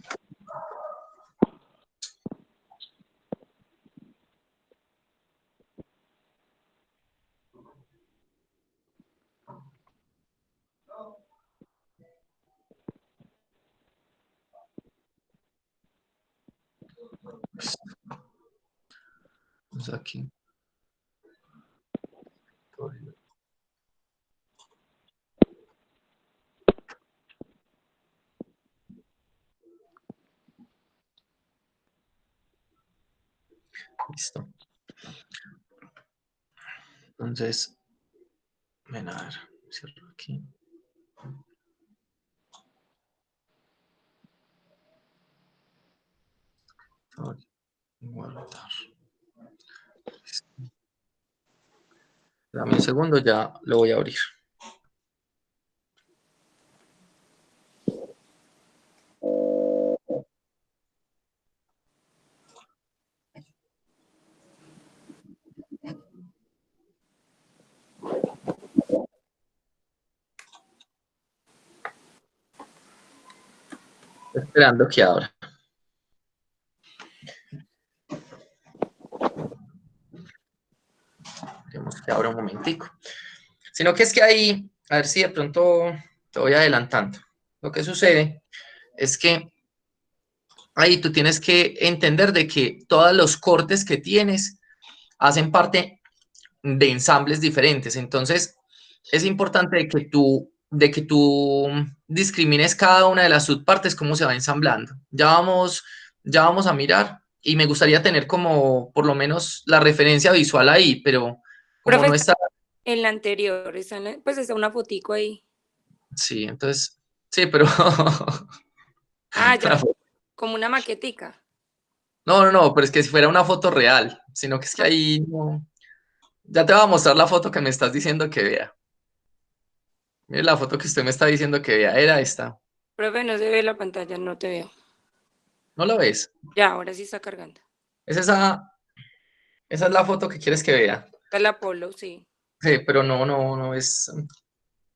Vamos aquí. Listo. Entonces, ven a ver, cierro aquí. Guardar. Dame un segundo, ya lo voy a abrir. Esperando que abra. Tenemos que abra un momentico. Sino que es que ahí, a ver si de pronto te voy adelantando. Lo que sucede es que ahí tú tienes que entender de que todos los cortes que tienes hacen parte de ensambles diferentes. Entonces, es importante de que tú discrimines cada una de las subpartes, cómo se va ensamblando. Ya vamos a mirar y me gustaría tener como por lo menos la referencia visual ahí, pero como Profe, no está, en la anterior, pues está una fotico ahí. sí, entonces, sí, pero Ah, una ya, foto. como una maquetica. No, pero es que si fuera una foto real, sino que es que Ah, ahí no. Ya te voy a mostrar la foto que me estás diciendo que vea. Mire la foto que usted me está diciendo que vea, era esta. profe, no se ve la pantalla, no te veo. ¿No la ves? Ya, ahora sí está cargando. Es esa es la foto que quieres que vea. Está la Polo, sí. Sí, pero no es.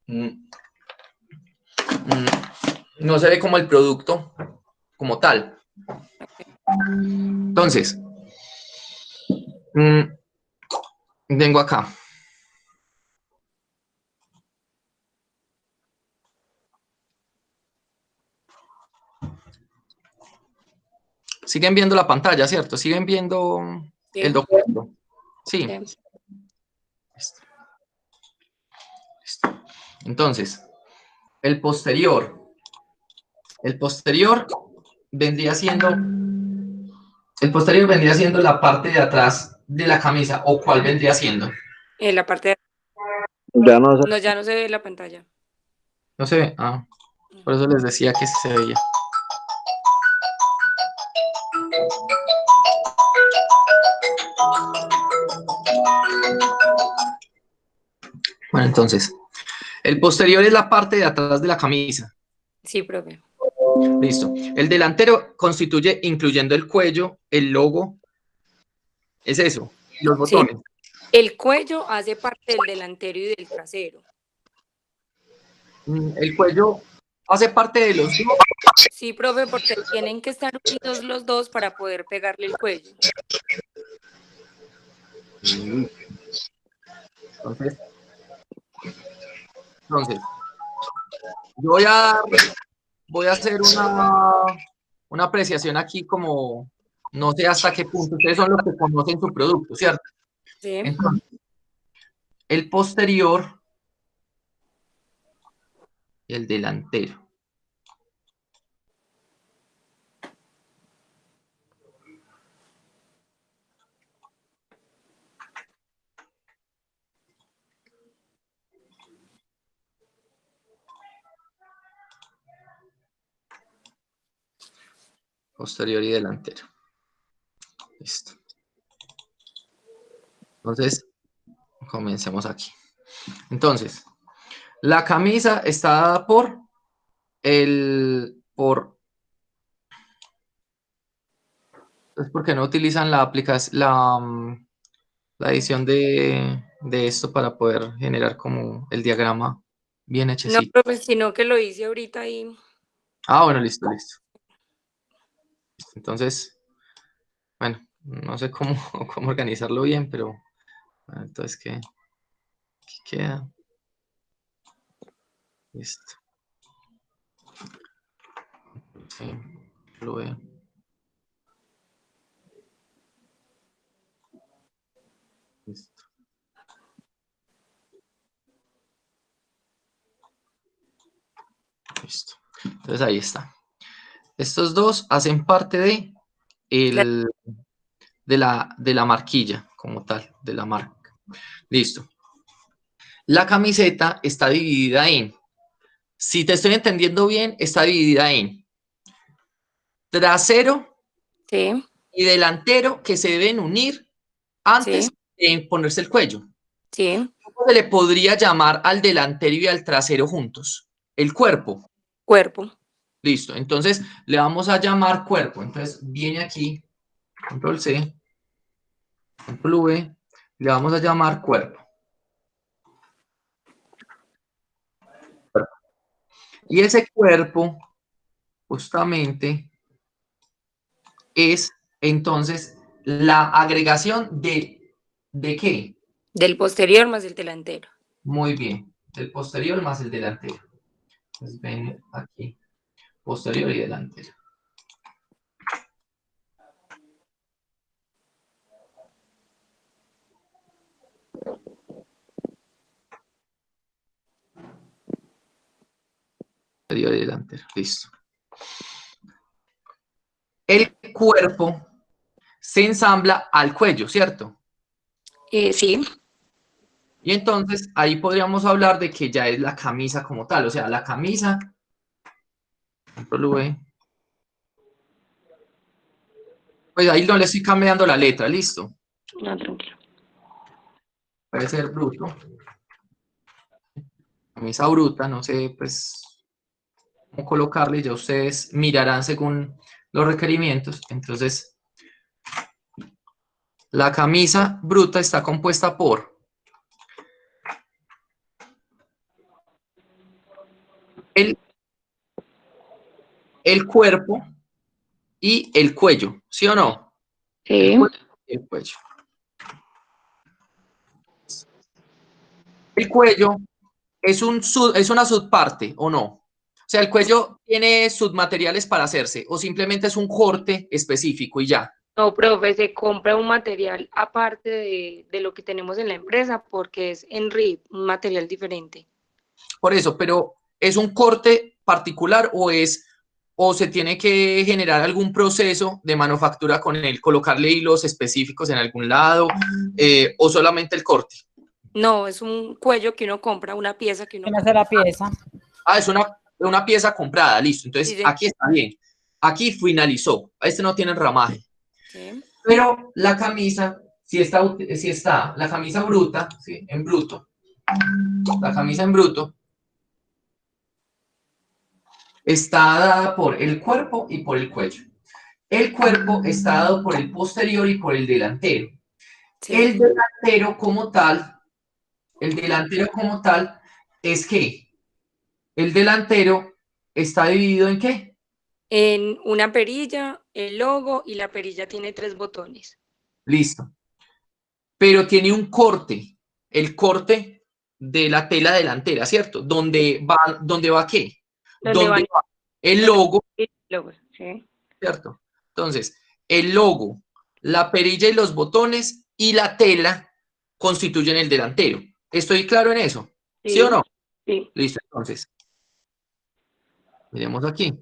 mm, mm, no se ve como el producto como tal. Entonces, mm, vengo acá. Siguen viendo la pantalla, ¿cierto? Siguen viendo el Sí, documento. Sí. sí. Listo, listo. Entonces, el posterior. El posterior vendría siendo. El posterior vendría siendo la parte de atrás de la camisa. ¿O cuál vendría siendo? En la parte de... Ya no sé. No, ya no se ve la pantalla. No se ve. Ah, por eso les decía que sí se veía. Bueno, entonces, el posterior es la parte de atrás de la camisa. Sí, profe. Listo. El delantero constituye, incluyendo el cuello, el logo, es eso, los Sí. botones. El cuello hace parte del delantero y del trasero. El cuello hace parte de los dos. Sí, profe, porque tienen que estar unidos los dos para poder pegarle el cuello. Entonces, yo voy a hacer una apreciación aquí como, no sé hasta qué punto, ustedes son los que conocen su producto, ¿cierto? Sí. Entonces, el posterior y el delantero. Posterior y delantero. Listo. Entonces, comencemos aquí. Entonces, la camisa está dada por es porque no utilizan la aplicación, la edición de esto para poder generar como el diagrama bien No, hechecito. profe, sino que lo hice ahorita ahí. Ah, bueno, listo. Entonces, bueno, no sé cómo, cómo organizarlo bien, pero bueno, entonces, ¿qué queda? Listo. Sí, lo veo. Listo. Listo. Entonces ahí está. Estos dos hacen parte de la marquilla como tal, de la marca. Listo. La camiseta está dividida en, si te estoy entendiendo bien, está dividida en trasero Sí, y delantero que se deben unir antes sí, de ponerse el cuello. sí. ¿Cómo se le podría llamar al delantero y al trasero juntos? El cuerpo. Cuerpo. Listo. Entonces le vamos a llamar cuerpo. Entonces viene aquí, control C, control V, le vamos a llamar cuerpo. Y ese cuerpo justamente es entonces la agregación ¿de qué? Del posterior más el delantero. Muy bien, del posterior más el delantero. Entonces ven aquí, posterior y delantero. Posterior y delantero, listo. El cuerpo se ensambla al cuello, ¿cierto? Sí, Y entonces ahí podríamos hablar de que ya es la camisa como tal, o sea, la camisa, control V, pues ahí no le estoy cambiando la letra, listo. no, tranquilo. Puede ser bruto. Camisa bruta, no sé, pues, cómo colocarle, ya ustedes mirarán según los requerimientos. Entonces, la camisa bruta está compuesta por el, el cuerpo y el cuello, ¿sí o no? El Sí, cuerpo y el cuello. El cuello es una subparte, ¿o no? O sea, el cuello tiene submateriales para hacerse, o simplemente es un corte específico y ya. no, profe, se compra un material aparte de lo que tenemos en la empresa porque es en RIP, un material diferente. Por eso, pero ¿es un corte particular o se tiene que generar algún proceso de manufactura con él, colocarle hilos específicos en algún lado o solamente el corte? No, es un cuello que uno compra, una pieza que uno ¿Quién hace la pieza? Ah, es una pieza comprada, listo. Entonces, Sí, aquí está bien. Aquí finalizó. Este no tiene ramaje. sí, Pero la camisa, si está la camisa bruta, ¿sí? En bruto, La camisa en bruto está dada por el cuerpo y por el cuello. El cuerpo está dado por el posterior y por el delantero. El delantero como tal es que el delantero está dividido ¿en qué? En una perilla, el logo y la perilla tiene 3 botones. Listo. Pero tiene un corte, el corte de la tela delantera, ¿cierto? ¿Dónde va qué? ¿Dónde van? Va el logo, El logo, ¿sí? ¿cierto? Entonces, el logo, la perilla y los botones y la tela constituyen el delantero. ¿Estoy claro en eso? ¿Sí o no? Sí. Listo, entonces. Miremos aquí.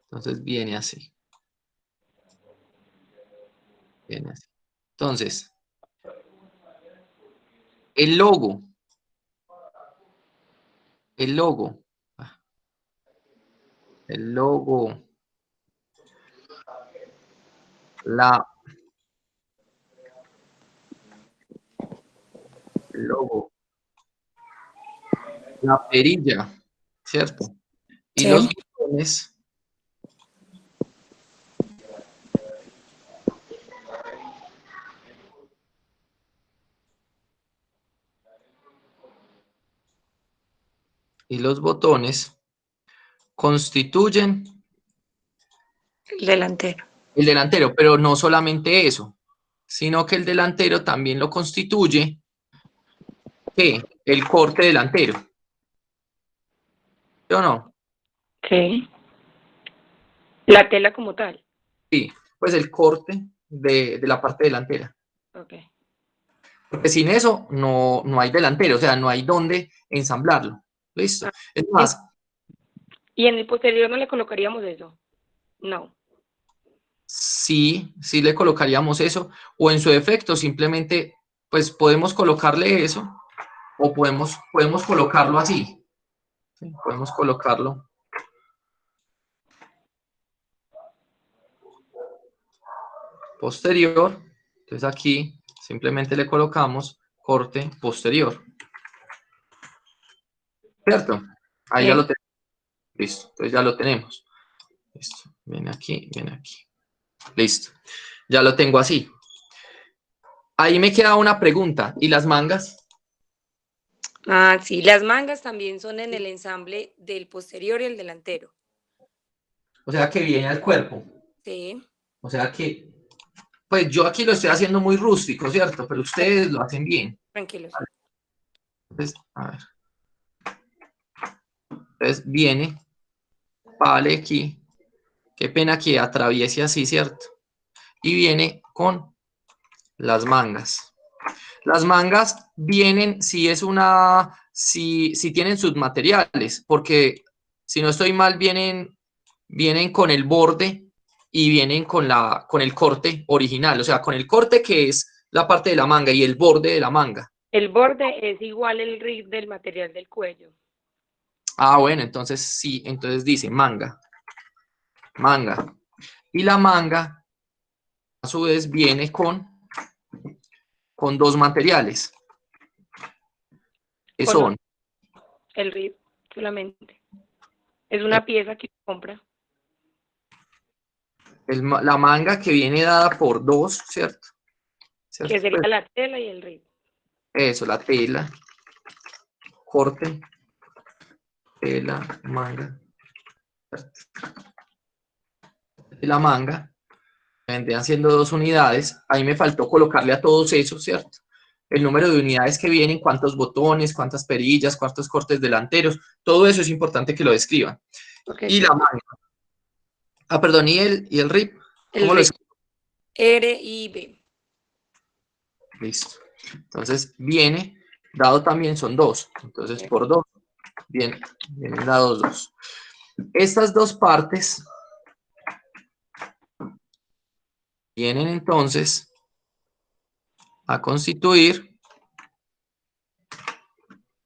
Entonces viene así. Viene así. Entonces, el logo, el logo, el logo, la, el logo, la perilla, ¿cierto? Y Sí. los botones constituyen El delantero. el delantero, pero no solamente eso, sino que el delantero también lo constituye ¿qué? El corte delantero. ¿Sí o no? Sí. La tela como tal. Sí, pues el corte de la parte delantera. Ok. Porque sin eso no hay delantero, o sea, no hay dónde ensamblarlo. Listo. Es más, ¿Y en el posterior no le colocaríamos eso? No. sí le colocaríamos eso, o en su defecto simplemente, pues podemos colocarle eso, o podemos colocarlo así. ¿Sí? Podemos colocarlo posterior. Entonces aquí simplemente le colocamos corte posterior. ¿Cierto? Ahí ya lo tenemos. Listo. Entonces ya lo tenemos. Listo. Viene aquí, viene aquí. Listo. Ya lo tengo así. Ahí me queda una pregunta. ¿Y las mangas? Ah, sí. Las mangas también son en el ensamble del posterior y el delantero. O sea que viene al cuerpo. Sí. O sea que, pues yo aquí lo estoy haciendo muy rústico, ¿cierto? Pero ustedes lo hacen bien. Tranquilos. Entonces, a ver. Entonces viene, vale aquí. Qué pena que atraviese así, ¿cierto? Y viene con las mangas. Las mangas vienen, si tienen sus materiales, porque si no estoy mal, vienen con el borde y vienen con el corte original, o sea, con el corte que es la parte de la manga y el borde de la manga. El borde es igual el RIP del material del cuello. Ah, bueno, entonces sí, entonces dice manga. Y la manga, a su vez, viene con dos materiales, que Con son el RIP solamente. Es una pieza que compra. la manga que viene dada por dos, ¿cierto? Que sería Pues la tela y el RIP. eso, la tela, corte, tela, manga. ¿Cierto? La manga, vendrían siendo 2 unidades. Ahí me faltó colocarle a todos esos, ¿cierto? El número de unidades que vienen, cuántos botones, cuántas perillas, cuántos cortes delanteros, todo eso es importante que lo describan. Okay, Y sí. la manga. Ah, perdón, ¿y el RIP? El ¿Cómo lo RIP. escribo? R-I-B. Listo. Entonces viene, dado también son 2. Entonces Sí. por 2, vienen dados 2. Estas dos partes vienen entonces a constituir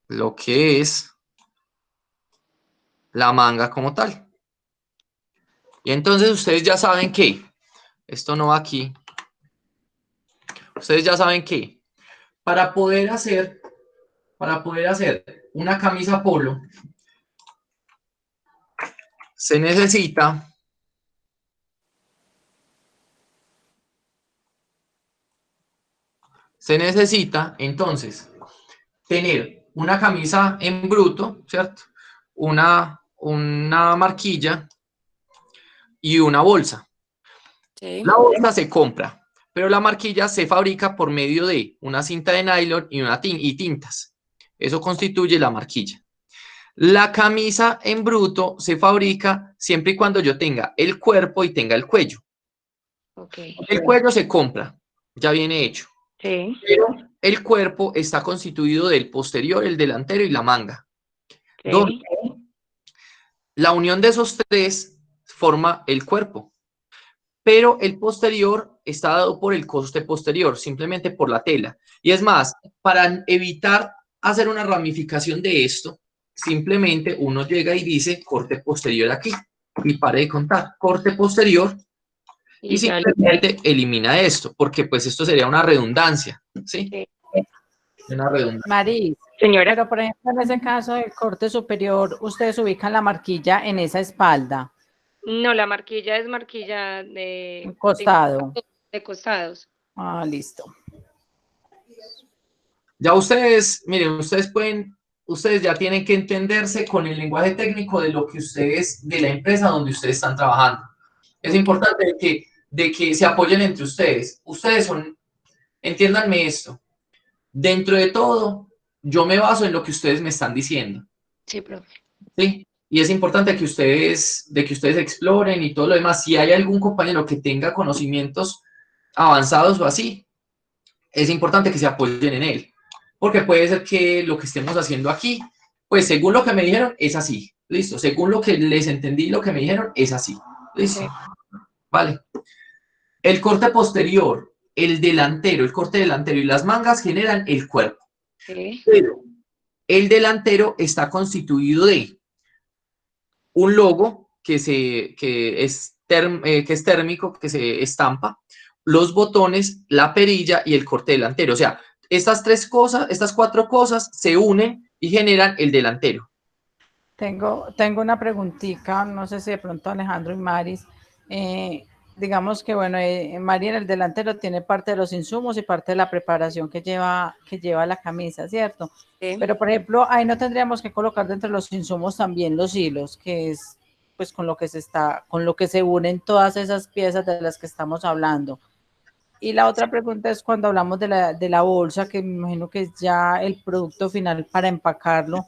lo que es la manga como tal. Y entonces ustedes ya saben que esto no va aquí, ustedes ya saben que para poder hacer una camisa polo, se necesita entonces tener una camisa en bruto, ¿cierto? Una marquilla y una bolsa. Sí. La bolsa se compra, pero la marquilla se fabrica por medio de una cinta de nylon y tintas. Eso constituye la marquilla. La camisa en bruto se fabrica siempre y cuando yo tenga el cuerpo y tenga el cuello. Ok. El cuello se compra, ya viene hecho. Sí. Pero el cuerpo está constituido del posterior, el delantero y la manga. Donde Sí. la unión de esos tres forma el cuerpo. Pero el posterior está dado por el coste posterior, simplemente por la tela. Y es más, para evitar hacer una ramificación de esto, simplemente uno llega y dice corte posterior aquí y pare de contar, corte posterior y Y ya. simplemente elimina esto, porque pues esto sería una redundancia, ¿sí? Sí. Una redundancia. Maris, Señora, pero por ejemplo, en ese caso del corte superior, ustedes ubican la marquilla en esa espalda, no, la marquilla es marquilla de costado. de costados. Ah, listo. Ya ustedes, miren, ustedes ya tienen que entenderse con el lenguaje técnico de lo que ustedes, de la empresa donde ustedes están trabajando. Es importante de que se apoyen entre ustedes. Ustedes son, entiéndanme esto, dentro de todo, yo me baso en lo que ustedes me están diciendo, Sí, profe. ¿sí? Y es importante de que ustedes exploren y todo lo demás. Si hay algún compañero que tenga conocimientos avanzados o así, es importante que se apoyen en él. Porque puede ser que lo que estemos haciendo aquí, pues según lo que me dijeron, es así. Listo. Según lo que les entendí, lo que me dijeron, es así. Listo. Sí. Vale. El corte posterior, el corte delantero y las mangas generan el cuerpo. Sí. Pero el delantero está constituido de un logo que es térmico, que se estampa, los botones, la perilla y el corte delantero. O sea, estas cuatro cosas se unen y generan el delantero. Tengo una preguntita, no sé si de pronto Alejandro y Maris, digamos que bueno, Mari en el delantero tiene parte de los insumos y parte de la preparación que lleva la camisa, ¿cierto? Sí. Pero por ejemplo, ahí no tendríamos que colocar dentro de los insumos también los hilos, que es pues con lo que se unen todas esas piezas de las que estamos hablando. Y la otra pregunta es cuando hablamos de la bolsa, que me imagino que es ya el producto final para empacarlo,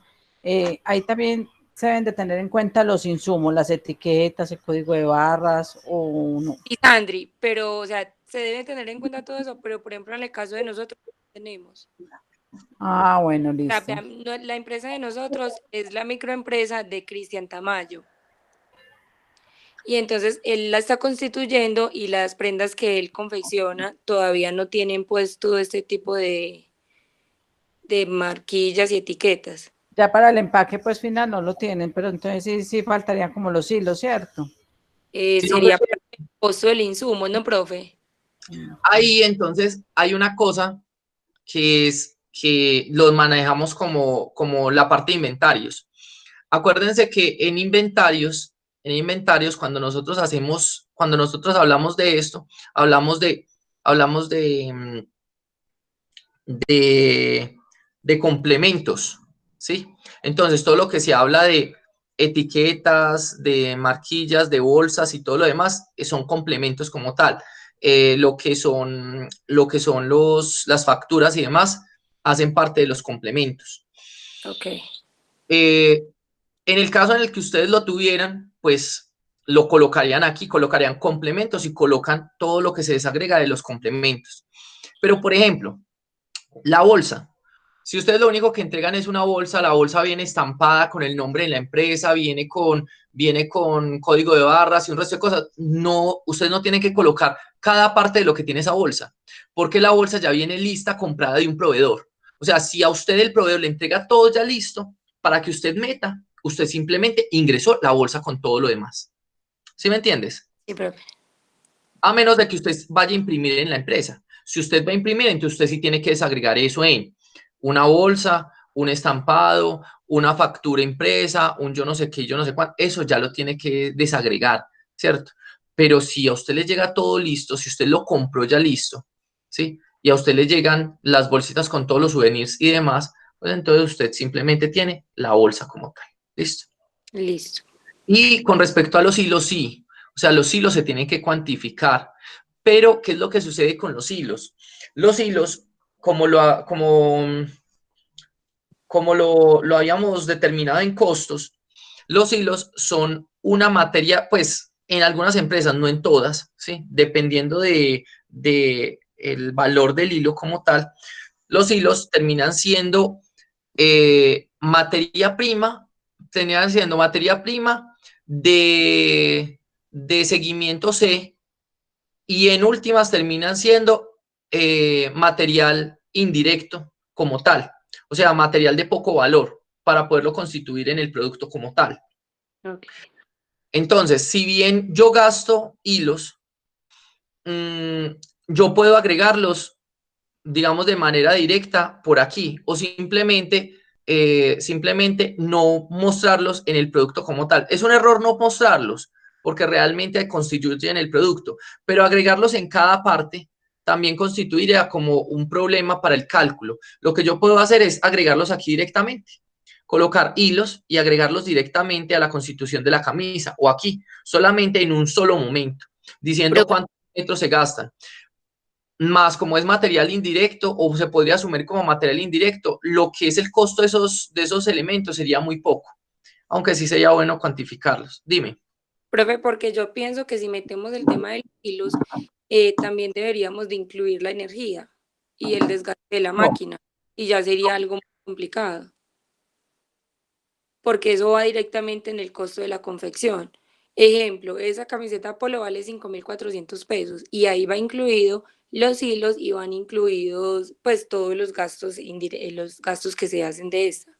ahí también se deben de tener en cuenta los insumos, las etiquetas, el código de barras o no. Y Sandri, pero, o sea, se debe tener en cuenta todo eso, pero por ejemplo, en el caso de nosotros, tenemos. Ah, bueno, O sea, listo. la empresa de nosotros es la microempresa de Cristian Tamayo. Y entonces él la está constituyendo y las prendas que él confecciona todavía no tienen pues todo este tipo de marquillas y etiquetas. Ya para el empaque pues final no lo tienen, pero entonces sí faltarían como los hilos, ¿cierto? Sí, Sería por el costo del insumo, ¿no, profe? Ahí entonces hay una cosa que es que los manejamos como la parte de inventarios. Acuérdense que en inventarios, cuando nosotros hablamos de esto, hablamos de complementos, ¿sí? Entonces, todo lo que se habla de etiquetas, de marquillas, de bolsas y todo lo demás, son complementos como tal. Lo que son las facturas y demás, hacen parte de los complementos. Ok. En el caso en el que ustedes lo tuvieran, pues lo colocarían aquí, colocarían complementos y colocan todo lo que se desagrega de los complementos. Pero, por ejemplo, la bolsa. Si ustedes lo único que entregan es una bolsa, la bolsa viene estampada con el nombre de la empresa, viene con código de barras y un resto de cosas. No, ustedes no tienen que colocar cada parte de lo que tiene esa bolsa, porque la bolsa ya viene lista, comprada de un proveedor. O sea, si a usted el proveedor le entrega todo ya listo para que usted meta, usted simplemente ingresó la bolsa con todo lo demás. ¿Sí me entiendes? Sí, profe. A menos de que usted vaya a imprimir en la empresa. Si usted va a imprimir, entonces usted sí tiene que desagregar eso en una bolsa, un estampado, una factura impresa, un yo no sé qué, yo no sé cuánto, eso ya lo tiene que desagregar, ¿cierto? Pero si a usted le llega todo listo, si usted lo compró ya listo, ¿sí? Y a usted le llegan las bolsitas con todos los souvenirs y demás, pues entonces usted simplemente tiene la bolsa como tal, ¿listo? Listo. Y con respecto a los hilos, sí, o sea, los hilos se tienen que cuantificar, pero ¿qué es lo que sucede con los hilos? Los hilos, como lo habíamos determinado en costos, los hilos son una materia, pues en algunas empresas, no en todas, ¿sí? Dependiendo de el valor del hilo como tal, los hilos terminan siendo materia prima, de seguimiento C y en últimas terminan siendo material indirecto como tal, o sea, material de poco valor para poderlo constituir en el producto como tal. Ok. Entonces, si bien yo gasto hilos, yo puedo agregarlos, digamos, de manera directa por aquí o simplemente no mostrarlos en el producto como tal. Es un error no mostrarlos porque realmente constituyen el producto, pero agregarlos en cada parte también constituiría como un problema para el cálculo. Lo que yo puedo hacer es agregarlos aquí directamente, colocar hilos y agregarlos directamente a la constitución de la camisa o aquí, solamente en un solo momento, diciendo Profe, cuántos metros se gastan. Más como es material indirecto o se podría asumir como material indirecto, lo que es el costo de esos elementos sería muy poco, aunque sí sería bueno cuantificarlos. Dime. profe, porque yo pienso que si metemos el tema de los hilos, también deberíamos de incluir la energía y el desgaste de la No, máquina, y ya sería algo muy complicado, porque eso va directamente en el costo de la confección. Ejemplo, esa camiseta polo vale 5.400 pesos y ahí va incluido los hilos y van incluidos pues todos los gastos, los gastos que se hacen de esta.